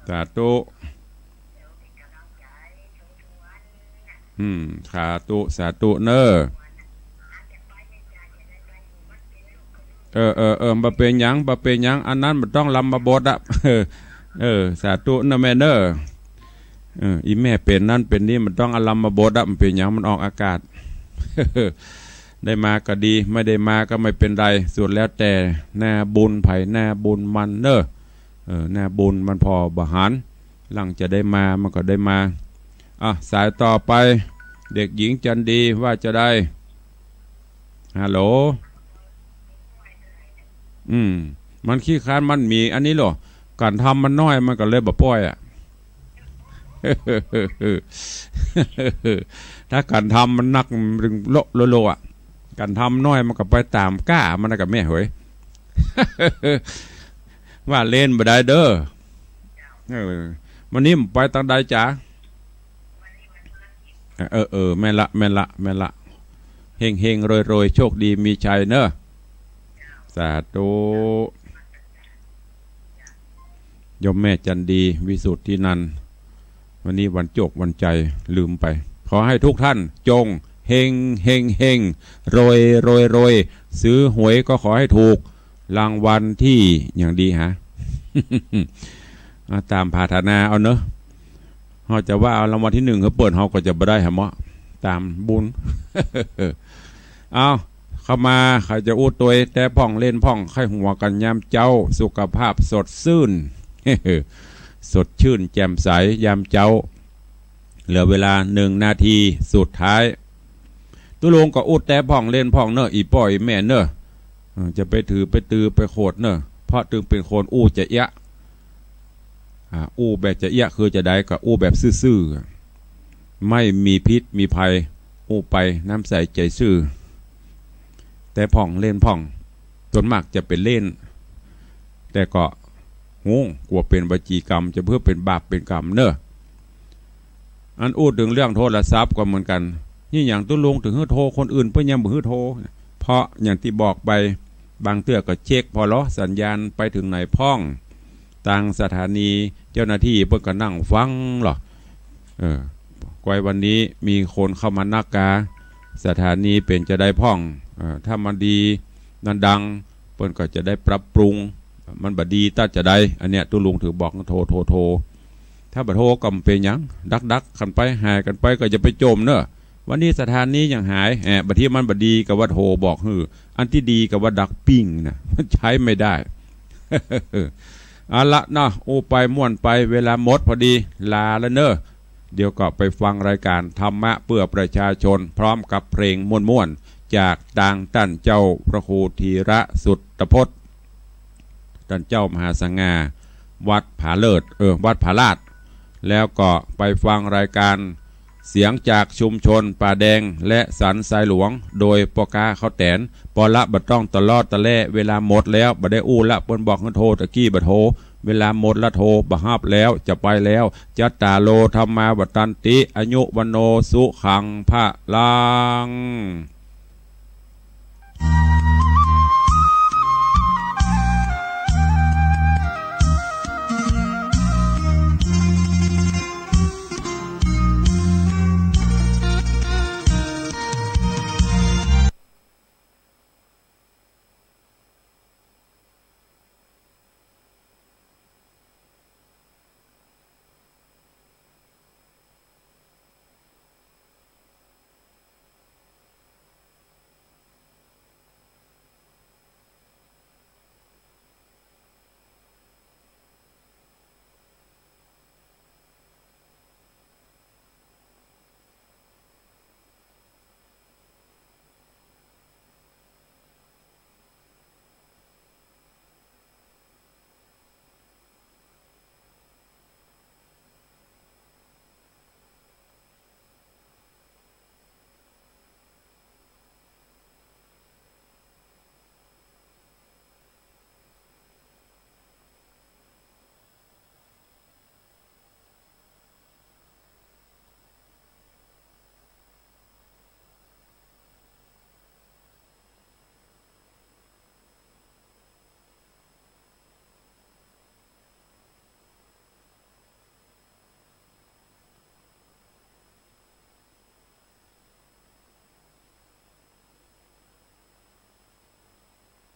สาธุสาธุเนอะมาเป็นยังอันนั้นมันต้องลำมาบดอ่ะสาธุนะแม่เนอะอีแม่เป็นนั่นเป็นนี่มันต้องอลัมมาบดอ่ะมันเป็นยังมันออกอากาศ ได้มาก็ดีไม่ได้มาก็ไม่เป็นไรส่วนแล้วแต่หน้าบุญไผ่หน้าบุญมันเนอะหน้าบุญมันพอบหารหลังจะได้มามันก็ได้มาสายต่อไปเด็กหญิงจันดีว่าจะได้ฮัลโหลมันขี้ค้านมันมีอันนี้หรอการทำมันน้อยมันก็เลยบ่ป้อยอ่ะ ถ้าการทำมันนักรึงโลอ่ะการทำน้อยมันก็ไปตามก้ามันกับแม่เฮ้ย ว่าเล่นบ่ได้เด้อวันนี้ไปตั้งใดจ๋าแม่ละเฮงโรยโชคดีมีชัยเนอะสาธุยมแม่จันดีวิสุทธินันท์วันนี้วันโจกวันใจลืมไปขอให้ทุกท่านจงเฮงโรยซื้อหวยก็ขอให้ถูกรางวัลที่อย่างดีฮะ ตามภาธนาเอาเนอะเขาจะว่าเอารางวัลที่1เขาเปิดเขาก็จะไม่ได้ฮะมะตามบุญ เอาเข้ามาใครจะอู้ตัวแต่พ่องเล่นพ่องไข้หัวกันยามเจ้าสุขภาพสดชื่น สดชื่นแจ่มใสยามเจ้าเหลือเวลา1 นาทีสุดท้ายตุลงก็อุดแต่พ่องเล่นพ่องเนอะอีป่อยแม่เนอะจะไปถือไปตือไปโคดเนอะเพราะถึงเป็นคนอู้จะยะอู้แบบจะยะคือจะได้กับอู้แบบซื่อๆไม่มีพิษมีภัยอู้ไปน้ำใสใจซื่อแต่พ่องเล่นพ่องส่วนมากจะเป็นเล่นแต่ก็ กลัวเป็นวจีกรรมจะเพื่อเป็นบาปเป็นกรรมเนอะอันอูดถึงเรื่องโทรศัพท์ก็เหมือนกันนี่อย่างตุ้ลงถึงฮื้อโทรคนอื่นเพื่อยังบ่ฮื้อโทรเพราะอย่างที่บอกไปบางเตื้อก็เช็คพอล้อสัญญาณไปถึงไหนพ้องต่างสถานีเจ้าหน้าที่เพื่อก็นั่งฟังหรอก่อยวันนี้มีคนเข้ามานักกาสถานีเป็นจะได้พ้องถ้ามันดีนั่นดังเปิ้นก็จะได้ปรับปรุงมันบดีตัดจะได้อันเนี้ยตุลุงถือบอกโทรถ้าบัดโทรก็เป็นยังดักกันไปหายกันไปก็จะไปโจมเนอะวันนี้สถานียังหายบัดที่มันบดีกับว่าโทรบอกอันที่ดีกับว่าดักปิ้งนะมันใช้ไม่ได้ เอาละเนาะโอไปม่วนไปเวลาหมดพอดีลาแล้วเนอะเดี๋ยวก็ไปฟังรายการธรรมะเพื่อประชาชนพร้อมกับเพลงม่วนจากต่างท่านเจ้าพระครูธีระสุตตพจน์ท่านเจ้ามหาสังฆาวัดผาเลิศวัดผาลาดแล้วก็ไปฟังรายการเสียงจากชุมชนป่าแดงและสันทรายหลวงโดยปกาเขาแตนปอละบัดต้องตลอดตะแล่เวลาหมดแล้วบัดได้อู้ละเปิ้นบอกให้โทรตะกี้บัดโทรเวลาหมดละโทรบะฮับแล้วจะไปแล้วจัตตาโลธรรมาวัตันติอายุวันโนสุขังพะลัง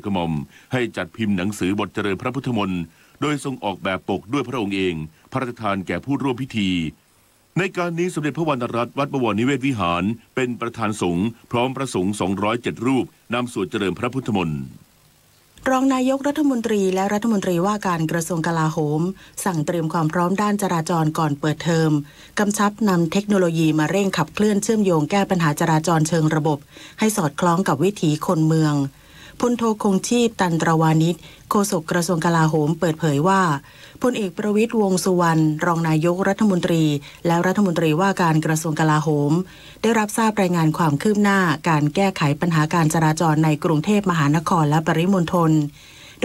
กระหม่อมให้จัดพิมพ์หนังสือบทเจริญพระพุทธมนต์โดยทรงออกแบบปกด้วยพระองค์เองพระราชทานแก่ผู้ร่วมพิธีในการนี้สมเด็จพระวรรณรัตน์วัดบวรนิเวศวิหารเป็นประธานสงฆ์พร้อมพระสงฆ์207รูปนำสวดเจริญพระพุทธมนต์รองนายกรัฐมนตรีและรัฐมนตรีว่าการกระทรวงกลาโหมสั่งเตรียมความพร้อมด้านจราจรก่อนเปิดเทอมกำชับนำเทคโนโลยีมาเร่งขับเคลื่อนเชื่อมโยงแก้ปัญหาจราจรเชิงระบบให้สอดคล้องกับวิถีคนเมืองพลโทคงชีพตันตรวานิชโฆษกกระทรวงกลาโหมเปิดเผยว่าพลเอกประวิตรวงษ์สุวรรณรองนายกรัฐมนตรีและรัฐมนตรีว่าการกระทรวงกลาโหมได้รับทราบรายงานความคืบหน้าการแก้ไขปัญหาการจราจรในกรุงเทพมหานครและปริมณฑล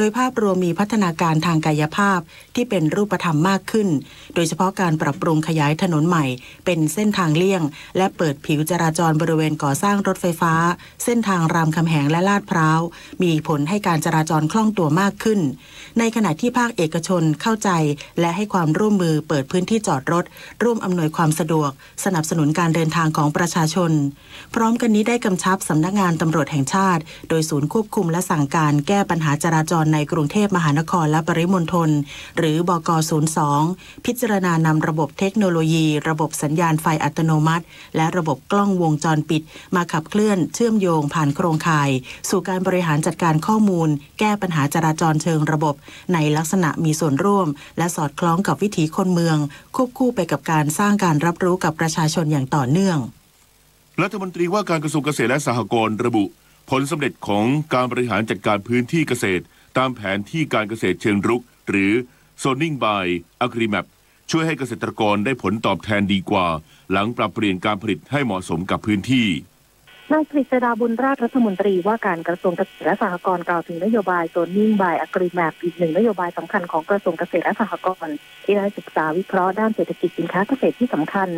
โดยภาพรวมมีพัฒนาการทางกายภาพที่เป็นรูปธรรมมากขึ้นโดยเฉพาะการปรับปรุงขยายถนนใหม่เป็นเส้นทางเลี่ยงและเปิดผิวจราจรบริเวณก่อสร้างรถไฟฟ้าเส้นทางรามคำแหงและลาดพร้าวมีผลให้การจราจรคล่องตัวมากขึ้นในขณะที่ภาคเอกชนเข้าใจและให้ความร่วมมือเปิดพื้นที่จอดรถร่วมอำนวยความสะดวกสนับสนุนการเดินทางของประชาชนพร้อมกันนี้ได้กำชับสำนักงานตำรวจแห่งชาติโดยศูนย์ควบคุมและสั่งการแก้ปัญหาจราจรในกรุงเทพมหานครและปริมณฑลหรือบก. 02พิจารณานำระบบเทคโนโลยีระบบสัญญาณไฟอัตโนมัติและระบบกล้องวงจรปิดมาขับเคลื่อนเชื่อมโยงผ่านโครงข่ายสู่การบริหารจัดการข้อมูลแก้ปัญหาจราจรเชิงระบบในลักษณะมีส่วนร่วมและสอดคล้องกับวิถีคนเมืองควบคู่ไปกับการสร้างการรับรู้กับประชาชนอย่างต่อเนื่องรัฐมนตรีว่าการกระทรวงเกษตรและสหกรณ์ระบุผลสำเร็จของการบริหารจัดการพื้นที่เกษตรตามแผนที่การเกษตรเชิงรุกหรือ Zoning by Agrimap ช่วยให้เกษตรกรได้ผลตอบแทนดีกว่าหลังปรับเปลี่ยนการผลิตให้เหมาะสมกับพื้นที่ นายกฤษดาบุญราชรัฐมนตรีว่าการกระทรวงเกษตรและสหกรณ์กล่าวถึงนโยบายโซนนิ่งบายอะกรีแมปอีกหนึ่งนโยบายสำคัญของกระทรวงเกษตรและสหกรณ์ที่ได้ศึกษาวิเคราะห์ด้านเศรษฐกิจสินค้าเกษตรที่สำคัญ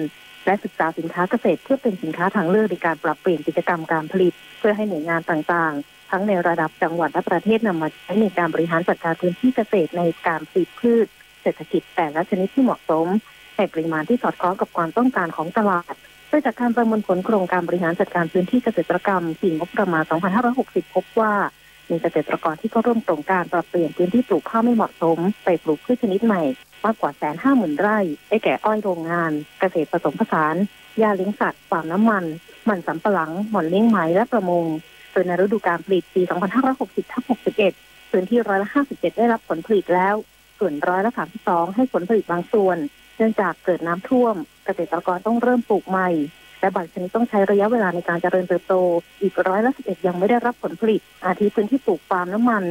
และศึกษาสินค้าเกษตรเพื่อเป็นสินค้าทางเลือกในการปรับเปลี่ยนกิจกรรมการผลิตเพื่อให้หน่วยงานต่างๆทั้งในระดับจังหวัดและประเทศนำมาใช้ในการบริหารจัดการพื้นที่เกษตรในการผลิตพืชเศรษฐกิจแต่ละชนิดที่เหมาะสมในปริมาณที่สอดคล้องกับความต้องการของตลาดโดยจากการประเมินผลโครงการบริหารจัดการพื้นที่เกษตรกรรมปีงบประมาณ 2560 พบว่ามีเกษตรกรที่เข้าร่วมโครงการปรับเปลี่ยนพื้นที่ปลูกข้าวไม่เหมาะสมไปปลูกพืชชนิดใหม่มากกว่า 150,000 ไร่ได้แก่อ้อยโรงงานเกษตรผสมผสานหญ้าเลี้ยงสัตว์ฟาร์มน้ำมันสำปะหลังหม่อนเลี้ยงไหมและประมงโดยในฤดูกาลผลิตปี 2560-61 พื้นที่57%ได้รับผลผลิตแล้วส่วน32%ให้ผลผลิตบางส่วนเนื่องจากเกิดน้ำท่วมเกษตรกรต้องเริ่มปลูกใหม่และบางชนิดต้องใช้ระยะเวลาในการเจริญเติบโตอีก11%ยังไม่ได้รับผลผลิตอาทิพื้นที่ปลูกปาล์มน้ำมัน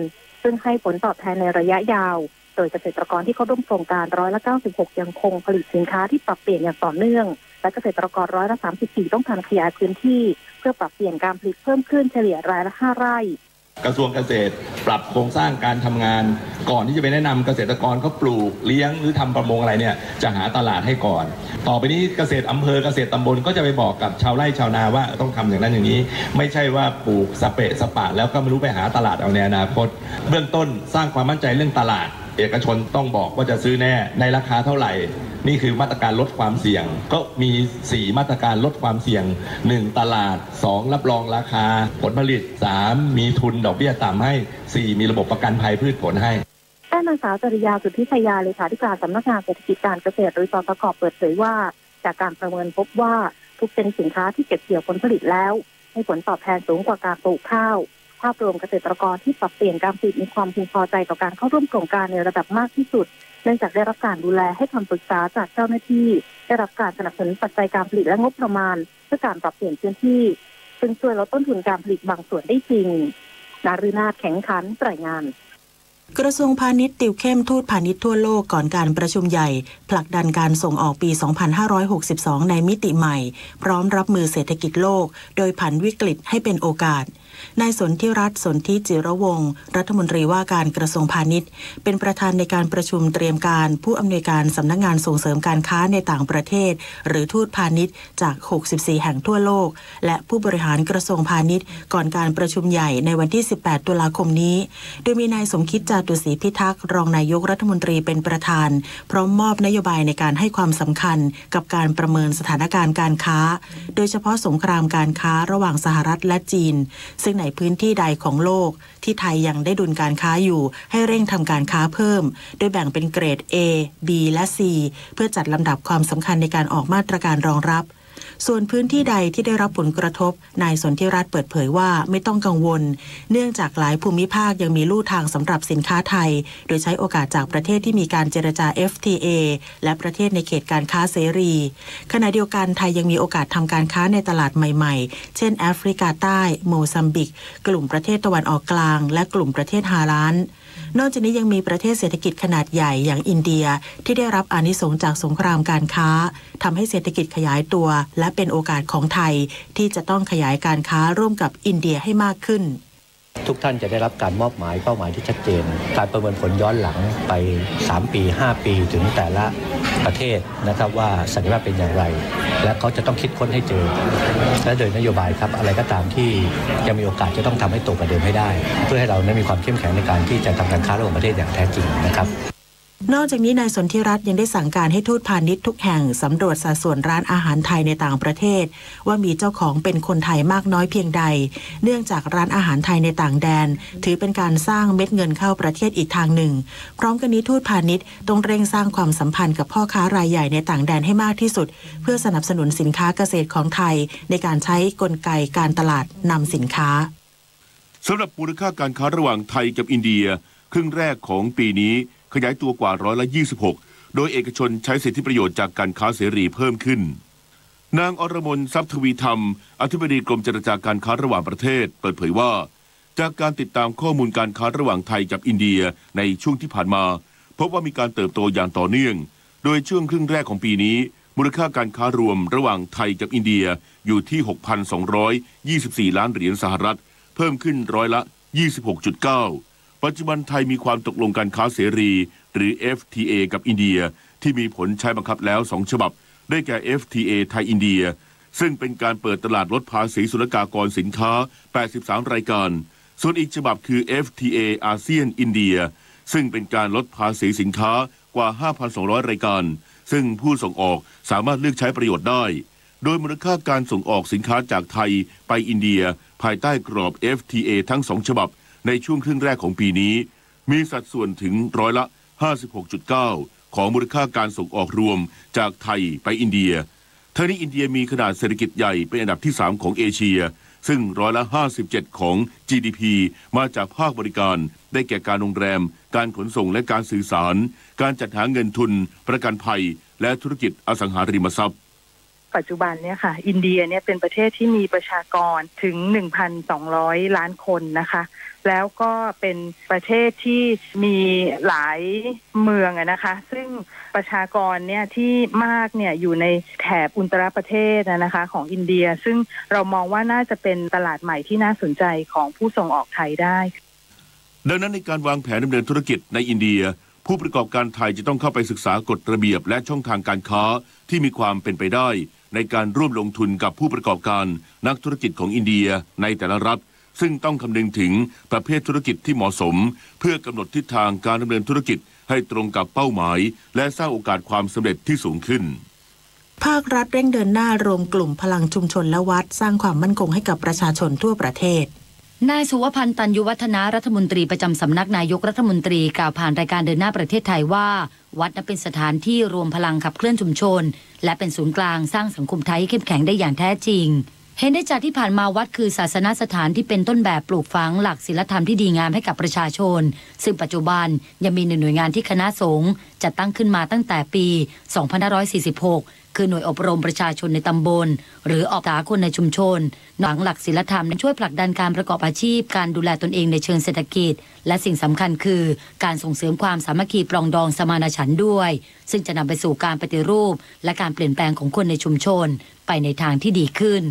ซึ่งให้ผลตอบแทนในระยะยาวโดยเกษตรกรที่เข้าร่วมโครงการ96%ยังคงผลิตสินค้าที่ปรับเปลี่ยนอย่างต่อเนื่องและเกษตรกร34%ต้องการขยายพื้นที่เพื่อปรับเปลี่ยนการผลิตเพิ่มขึ้นเฉลี่ยรายละ5 ไร่กระทรวงเกษตรปรับโครงสร้างการทำงานก่อนที่จะไปแนะนำเกษตรกรเขาปลูกเลี้ยงหรือทำประมงอะไรเนี่ยจะหาตลาดให้ก่อนต่อไปนี้เกษตรอำเภอเกษตรตำบลก็จะไปบอกกับชาวไร่ชาวนาว่าต้องทำอย่างนั้นอย่างนี้ไม่ใช่ว่าปลูกสเปะสปะแล้วก็ไม่รู้ไปหาตลาดเอาในอนาคตเบื้องต้นสร้างความมั่นใจเรื่องตลาดเอกชนต้องบอกว่าจะซื้อแน่ในราคาเท่าไหร่นี่คือมาตรการลดความเสี่ยงก็มี4มาตรการลดความเสี่ยง1ตลาด2รับรองราคาผลผลิต3มีทุนดอกเบี้ยต่ำให้4มีระบบประกันภัยพืชผลให้ด้านนางสาวจริยาสุทธิชยาเลขาธิการสำนักงานเศรษฐกิจการเกษตรหรือสสก.เปิดเผยว่าจากการประเมินพบว่าทุกชนิดสินค้าที่เก็บเกี่ยวผลผลิตแล้วให้ผลตอบแทนสูงกว่าการปลูกข้าวภาพรวมเกษตรกรที่ปรับเปลี่ยนการผลิตมีความพึงพอใจต่อการเข้าร่วมโครงการในระดับมากที่สุดเนื่องจากได้รับการดูแลให้คำปรึกษาจากเจ้าหน้าที่ได้รับการสนับสนุนปัจจัยการผลิตและงบประมาณเพื่อการปรับเปลี่ยนพื้นที่ซึ่งช่วยลดต้นทุนการผลิตบางส่วนได้จริงดารุณาถแข็งขันรายงานกระทรวงพาณิชย์ติวเข้มทูตพาณิชย์ทั่วโลกก่อนการประชุมใหญ่ผลักดันการส่งออกปี 2562 ในมิติใหม่พร้อมรับมือเศรษฐกิจโลกโดยผันวิกฤตให้เป็นโอกาสนายสนธิรัตน์สนธิจิรวงศ์รัฐมนตรีว่าการกระทรวงพาณิชย์เป็นประธานในการประชุมเตรียมการผู้อำนวยการสำนักงานส่งเสริมการค้าในต่างประเทศหรือทูตพาณิชย์จาก64แห่งทั่วโลกและผู้บริหารกระทรวงพาณิชย์ก่อนการประชุมใหญ่ในวันที่18ตุลาคมนี้โดยมีนายสมคิดจาตุศรีพิทักษ์รองนายกรัฐมนตรีเป็นประธานพร้อมมอบนโยบายในการให้ความสำคัญกับการประเมินสถานการณ์การค้าโดยเฉพาะสงครามการค้าระหว่างสหรัฐและจีนซึ่งในพื้นที่ใดของโลกที่ไทยยังได้ดุลการค้าอยู่ให้เร่งทำการค้าเพิ่มโดยแบ่งเป็นเกรด A B และ C เพื่อจัดลำดับความสำคัญในการออกมาตรการรองรับส่วนพื้นที่ใดที่ได้รับผลกระทบนายสนธิรัตน์เปิดเผยว่าไม่ต้องกังวลเนื่องจากหลายภูมิภาคยังมีลู่ทางสำหรับสินค้าไทยโดยใช้โอกาสจากประเทศที่มีการเจรจา FTA และประเทศในเขตการค้าเสรีขณะเดียวกันไทยยังมีโอกาสทำการค้าในตลาดใหม่ๆเช่นแอฟริกาใต้โมซัมบิกกลุ่มประเทศตะวันออกกลางและกลุ่มประเทศฮาลานนอกจากนี้ยังมีประเทศเศรษฐกิจขนาดใหญ่อย่างอินเดียที่ได้รับอานิสงส์จากสงครามการค้าทำให้เศรษฐกิจขยายตัวและเป็นโอกาสของไทยที่จะต้องขยายการค้าร่วมกับอินเดียให้มากขึ้นทุกท่านจะได้รับการมอบหมายเป้าหมายที่ชัดเจนการประเมินผลย้อนหลังไป3ปี5ปีถึงแต่ละประเทศนะครับว่าสัญญาเป็นอย่างไรและเขาจะต้องคิดค้นให้เจอและโดยนโยบายครับอะไรก็ตามที่ยังมีโอกาสจะต้องทำให้โตกว่าเดิมให้ได้เพื่อให้เราได้มีความเข้มแข็งในการที่จะทำการค้าระหว่างประเทศอย่างแท้จริงนะครับนอกจากนี้นายสนธิรัตน์ยังได้สั่งการให้ทูตพาณิชย์ทุกแห่งสำรวจสัดส่วนร้านอาหารไทยในต่างประเทศว่ามีเจ้าของเป็นคนไทยมากน้อยเพียงใดเนื่องจากร้านอาหารไทยในต่างแดนถือเป็นการสร้างเม็ดเงินเข้าประเทศอีกทางหนึ่งพร้อมกันนี้ทูตพาณิชย์ต้องเร่งสร้างความสัมพันธ์กับพ่อค้ารายใหญ่ในต่างแดนให้มากที่สุดเพื่อสนับสนุนสินค้าเกษตรของไทยในการใช้กลไกการตลาดนำสินค้าสำหรับมูลค่าการค้าระหว่างไทยกับอินเดียครึ่งแรกของปีนี้ขยายตัวกว่า126%โดยเอกชนใช้สิทธิประโยชน์จากการค้าเสรีเพิ่มขึ้นนางอรมนทรัพย์ทวีธรรมอธิบดีกรมเจรจาการค้าระหว่างประเทศเปิดเผยว่าจากการติดตามข้อมูลการค้าระหว่างไทยกับอินเดียในช่วงที่ผ่านมาพบว่ามีการเติบโตอย่างต่อเนื่องโดยช่วงครึ่งแรกของปีนี้ มูลค่าการค้ารวมระหว่างไทยกับอินเดียอยู่ที่ 6,224 ล้านเหรียญสหรัฐเพิ่มขึ้นร้อยละ 26.9 ปัจจุบันไทยมีความตกลงการค้าเสรีหรือ FTA กับอินเดียที่มีผลใช้บังคับแล้ว2ฉบับได้แก่ FTA ไทยอินเดียซึ่งเป็นการเปิดตลาดลดภาษีศุลกากรสินค้า83รายการส่วนอีกฉบับคือ FTA อาเซียนอินเดียซึ่งเป็นการลดภาษีสินค้ากว่า 5,200 รายการซึ่งผู้ส่งออกสามารถเลือกใช้ประโยชน์ได้โดยมูลค่าการส่งออกสินค้าจากไทยไปอินเดียภายใต้กรอบ FTA ทั้ง2ฉบับในช่วงครึ่งแรกของปีนี้มีสัดส่วนถึงร้อยละ 56.9 ของมูลค่าการส่งออกรวมจากไทยไปอินเดียทั้งนี้อินเดียมีขนาดเศรษฐกิจใหญ่เป็นอันดับที่3ของเอเชียซึ่งร้อยละ 57 ของ GDP มาจากภาคบริการได้แก่การโรงแรมการขนส่งและการสื่อสารการจัดหาเงินทุนประกันภัยและธุรกิจอสังหาริมทรัพย์ปัจจุบันเนี่ยค่ะอินเดียเนี่ยเป็นประเทศที่มีประชากรถึง 1,200 ล้านคนนะคะแล้วก็เป็นประเทศที่มีหลายเมืองนะคะซึ่งประชากรเนี่ยที่มากเนี่ยอยู่ในแถบอุตรประเทศนะคะของอินเดียซึ่งเรามองว่าน่าจะเป็นตลาดใหม่ที่น่าสนใจของผู้ส่งออกไทยได้ดังนั้นในการวางแผนดำเนินธุรกิจในอินเดียผู้ประกอบการไทยจะต้องเข้าไปศึกษากฎระเบียบและช่องทางการค้าที่มีความเป็นไปได้ในการร่วมลงทุนกับผู้ประกอบการนักธุรกิจของอินเดียในแต่ละรัฐซึ่งต้องคำนึงถึงประเภทธุรกิจที่เหมาะสมเพื่อกำหนดทิศทางการดำเนินธุรกิจให้ตรงกับเป้าหมายและสร้างโอกาสความสำเร็จที่สูงขึ้นภาครัฐเร่งเดินหน้ารวมกลุ่มพลังชุมชนและวัดสร้างความมั่นคงให้กับประชาชนทั่วประเทศนายสุวพันธ์ตันยุวัฒนะรัฐมนตรีประจำสำนักนายกรัฐมนตรีกล่าวผ่านรายการเดินหน้าประเทศไทยว่าวัดนั้นเป็นสถานที่รวมพลังขับเคลื่อนชุมชนและเป็นศูนย์กลางสร้างสังคมไทยให้เข้มแข็งได้อย่างแท้จริงเห็นได้จากที่ผ่านมาวัดคือศาสนสถานที่เป็นต้นแบบปลูกฝังหลักศีลธรรมที่ดีงามให้กับประชาชนซึ่งปัจจุบันยังมีหน่วยงานที่คณะสงฆ์จัดตั้งขึ้นมาตั้งแต่ปี 2546คือหน่วยอบรมประชาชนในตำบลหรืออบตาคนในชุมชนหลังหลักศีลธรรมช่วยผลักดันการประกอบอาชีพการดูแลตนเองในเชิงเศรษฐกิจและสิ่งสำคัญคือการส่งเสริมความสามัคคีปรองดองสมานฉันท์ด้วยซึ่งจะนำไปสู่การปฏิรูปและการเปลี่ยนแปลงของคนในชุมชนไปในทางที่ดีขึ้น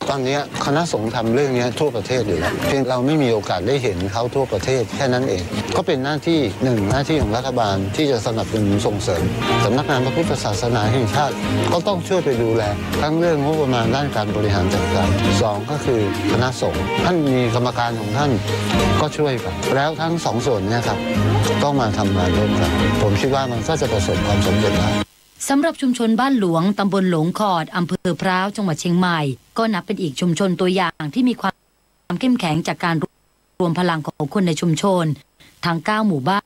ตอนนี้คณะสงฆ์ทำเรื่องนี้ทั่วประเทศอยู่แล้วเพียงเราไม่มีโอกาสได้เห็นเขาทั่วประเทศแค่นั้นเองก็เป็นหน้าที่หน้าที่ของรัฐบาลที่จะสนับสนุนส่งเสริมสำนักงานพระพุทธศาสนาแห่งชาติก็ต้องช่วยไปดูแลทั้งเรื่องงบประมาณด้านการบริหารจัดการ2ก็คือคณะสงฆ์ท่านมีกรรมการของท่านก็ช่วยกันแล้วทั้ง2ส่วนนี้ครับต้องมาทำงานร่วมกันผมคิดว่ามันก็จะประสบความสำเร็จได้สำหรับชุมชนบ้านหลวงตำบลหลงขอดอำเภอพร้าวจังหวัดเชียงใหม่ก็นับเป็นอีกชุมชนตัวอย่างที่มีความเข้มแข็งจากการรวมพลังของคนในชุมชนทั้ง9หมู่บ้า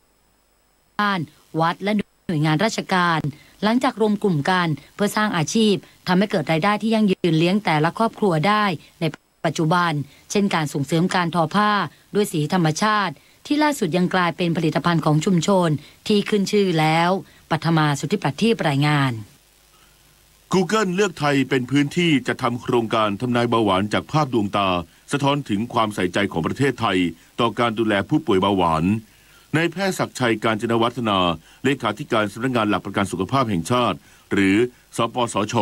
นวัดและหน่วยงานราชการหลังจากรวมกลุ่มกันเพื่อสร้างอาชีพทำให้เกิดรายได้ที่ยั่งยืนเลี้ยงแต่ละครอบครัวได้ในปัจจุบันเช่นการส่งเสริมการทอผ้าด้วยสีธรรมชาติที่ล่าสุดยังกลายเป็นผลิตภัณฑ์ของชุมชนที่ขึ้นชื่อแล้วปัทมาสุทธิประทีปรายงาน Google เลือกไทยเป็นพื้นที่จะทำโครงการทำนายเบาหวานจากภาพดวงตาสะท้อนถึงความใส่ใจของประเทศไทยต่อการดูแลผู้ป่วยเบาหวานนายแพทย์ศักดิ์ชัยการจนวัฒนาเลขาธิการสำนักงานหลักประกันสุขภาพแห่งชาติหรือสปสช.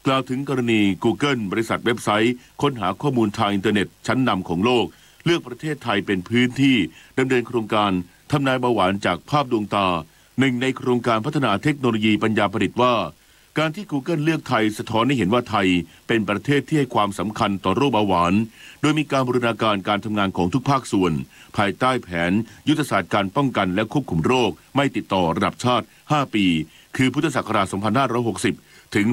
กล่าวถึงกรณี Google บริษัทเว็บไซต์ค้นหาข้อมูลทางอินเทอร์เน็ตชั้นนำของโลกเลือกประเทศไทยเป็นพื้นที่ดำเนินโครงการทำนายเบาหวานจากภาพดวงตาหนึ่งในโครงการพัฒนาเทคโนโลยีปัญญาประดิษฐ์ว่าการที่ Google เลือกไทยสะท้อนให้เห็นว่าไทยเป็นประเทศที่ให้ความสำคัญต่อโรคเบาหวานโดยมีการบูรณาการการทำงานของทุกภาคส่วนภายใต้แผนยุทธศาสตร์การป้องกันและควบคุมโรคไม่ติดต่อระดับชาติ5ปีคือพุทธศักราช 2560 ถึง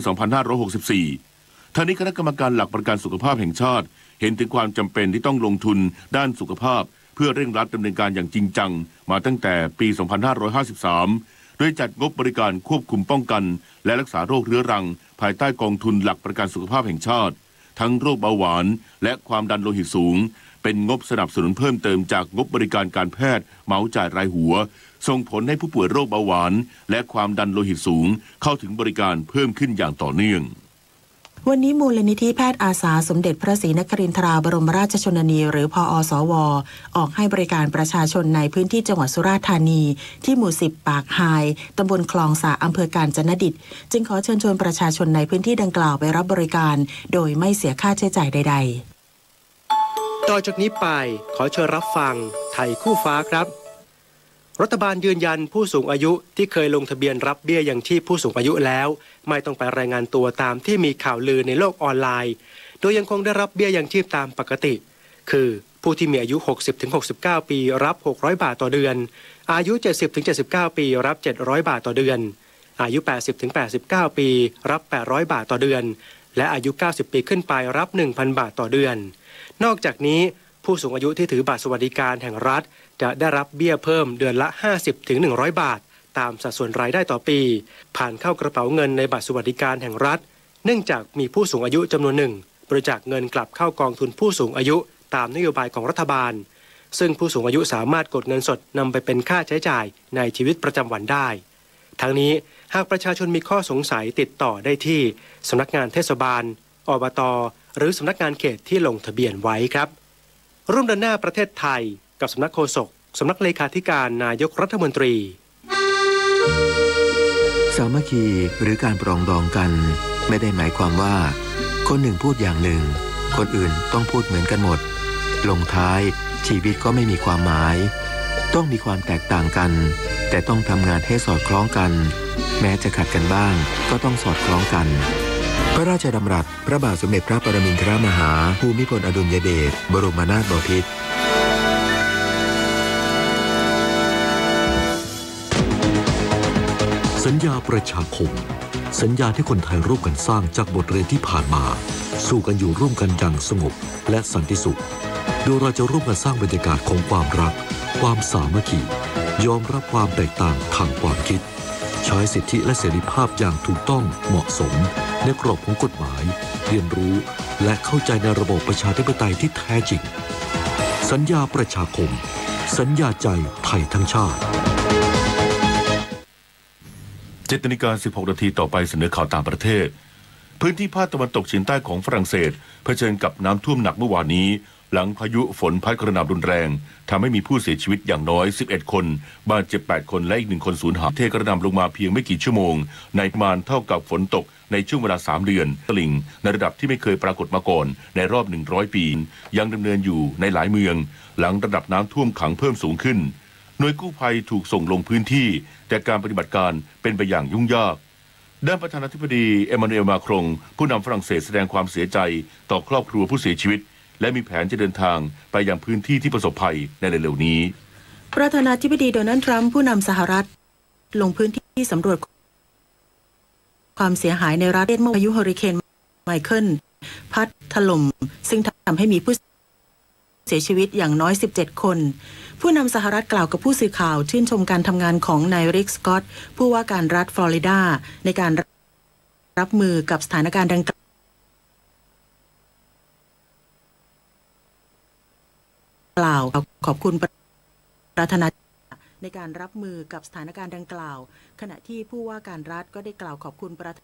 2564 ทั้งนี้คณะกรรมการหลักประกันสุขภาพแห่งชาติเห็นถึงความจำเป็นที่ต้องลงทุนด้านสุขภาพเพื่อเร่งรัดดำเนินการอย่างจริงจังมาตั้งแต่ปี 2553 โดยจัดงบบริการควบคุมป้องกันและรักษาโรคเรื้อรังภายใต้กองทุนหลักประกันสุขภาพแห่งชาติทั้งโรคเบาหวานและความดันโลหิตสูงเป็นงบสนับสนุนเพิ่มเติมจากงบบริการการแพทย์เหมาจ่ายรายหัวส่งผลให้ผู้ป่วยโรคเบาหวานและความดันโลหิตสูงเข้าถึงบริการเพิ่มขึ้นอย่างต่อเนื่อง วันนี้มูลนิธิแพทย์อาสาสมเด็จพระศรีนครินทราบรมราชชนนีหรือพอสว.ออกให้บริการประชาชนในพื้นที่จังหวัดสุราษฎร์ธานีที่หมู่ 10 ปากไฮตำบลคลองสะอำเภอกาญจนดิตจึงขอเชิญชวนประชาชนในพื้นที่ดังกล่าวไปรับบริการโดยไม่เสียค่าใช้จ่ายใดๆต่อจากนี้ไปขอเชิญรับฟังไทยคู่ฟ้าครับรัฐบาลยืนยันผู้สูงอายุที่เคยลงทะเบียนรับเบี้ยยังชีพผู้สูงอายุแล้วไม่ต้องไปรายงานตัวตามที่มีข่าวลือในโลกออนไลน์โดยยังคงได้รับเบี้ยยังชีพตามปกติคือผู้ที่มีอายุ 60-69 ปีรับ600บาทต่อเดือนอายุ 70-79 ปีรับ700บาทต่อเดือนอายุ 80-89 ปีรับ800บาทต่อเดือนและอายุ 90 ปีขึ้นไปรับ 1,000 บาทต่อเดือนนอกจากนี้ผู้สูงอายุที่ถือบัตรสวัสดิการแห่งรัฐจะได้รับเบี้ยเพิ่มเดือนละ 50-100 บาทตามสัดส่วนรายได้ต่อปีผ่านเข้ากระเป๋าเงินในบัตรสวัสดิการแห่งรัฐเนื่องจากมีผู้สูงอายุจำนวนหนึ่งบริจาคเงินกลับเข้ากองทุนผู้สูงอายุตามนโยบายของรัฐบาลซึ่งผู้สูงอายุสามารถกดเงินสดนำไปเป็นค่าใช้จ่ายในชีวิตประจำวันได้ทั้งนี้หากประชาชนมีข้อสงสัยติดต่อได้ที่สำนักงานเทศบาลอบต.หรือสำนักงานเขตที่ลงทะเบียนไว้ครับร่วมเดินหน้าประเทศไทยกับสำนักโฆษกสำนักเลขาธิการนายกรัฐมนตรีสามัคคีหรือการปรองดองกันไม่ได้หมายความว่าคนหนึ่งพูดอย่างหนึ่งคนอื่นต้องพูดเหมือนกันหมดลงท้ายชีวิตก็ไม่มีความหมายต้องมีความแตกต่างกันแต่ต้องทำงานให้สอดคล้องกันแม้จะขัดกันบ้างก็ต้องสอดคล้องกันพระราชดำรัสพระบาทสมเด็จพระปรมินทรมหาภูมิพลอดุลยเดชบรมนาถบพิตรสัญญาประชาคมสัญญาที่คนไทยร่วมกันสร้างจากบทเรียนที่ผ่านมาสู่กันอยู่ร่วมกันอย่างสงบและสันติสุขโดยเราจะร่วมกันสร้างบรรยากาศของความรักความสามัคคียอมรับความแตกต่างทางความคิดใช้สิทธิและเสรีภาพอย่างถูกต้องเหมาะสมในกรอบของกฎหมายเรียนรู้และเข้าใจในระบบประชาธิปไตยที่แท้จริงสัญญาประชาคมสัญญาใจไทยทั้งชาติ7 นาฬิกา 16 นาทีต่อไปเสนอข่าวต่างประเทศพื้นที่ภาคตะวันตกเฉียงใต้ของฝรั่งเศสเผชิญกับน้ำท่วมหนักเมื่อวานนี้หลังพายุฝนพัดกระหน่ำรุนแรงทำให้มีผู้เสียชีวิตอย่างน้อย11คนบาดเจ็บ8คนและอีก1คนสูญหายเทกระหน่ำลงมาเพียงไม่กี่ชั่วโมงในประมาณเท่ากับฝนตกในช่วงเวลา3 เดือนตลิ่งในระดับที่ไม่เคยปรากฏมาก่อนในรอบ100 ปียังดำเนินอยู่ในหลายเมืองหลังระดับน้ำท่วมขังเพิ่มสูงขึ้นหน่วยกู้ภัยถูกส่งลงพื้นที่แต่การปฏิบัติการเป็นไปอย่างยุ่งยากด้านประธานาธิบดีเอมานูเอลมาครงผู้นำฝรั่งเศสแสดงความเสียใจต่อครอบครัวผู้เสียชีวิตและมีแผนจะเดินทางไปยังพื้นที่ที่ประสบภัยในเร็วๆนี้ประธานาธิบดีโดนัลด์ทรัมป์ผู้นำสหรัฐลงพื้นที่สำรวจความเสียหายในรัฐเมื่อพายุเฮอริเคนไมเคิลพัดถล่มซึ่งทำให้มีผู้เสียชีวิตอย่างน้อย17คนผู้นำสหรัฐกล่าวกับผู้สื่อข่าวชื่นชมการทำงานของนายริกสกอตต์ผู้ว่าการรัฐฟลอริดาในการรับมือกับสถานการณ์ดังกล่าวขอบคุณประธานาธิบดีในการรับมือกับสถานการณ์ดังกล่าวขณะที่ผู้ว่าการรัฐก็ได้กล่าวขอบคุณประ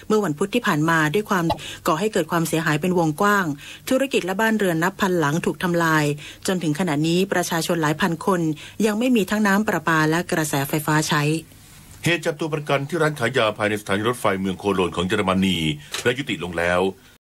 เมื่อวันพุธที่ผ่านมาด้วยความก่อให้เกิดความเสียหายเป็นวงกว้างธุรกิจและบ้านเรือนนับพันหลังถูกทำลายจนถึงขณะนี้ประชาชนหลายพันคนยังไม่มีทั้งน้ำประปาและกระแสไฟฟ้าใช้เหตุจับตัวประกันที่ร้านขายยาภายในสถานีรถไฟเมืองโคโลนของเยอรมนีและยุติลงแล้ว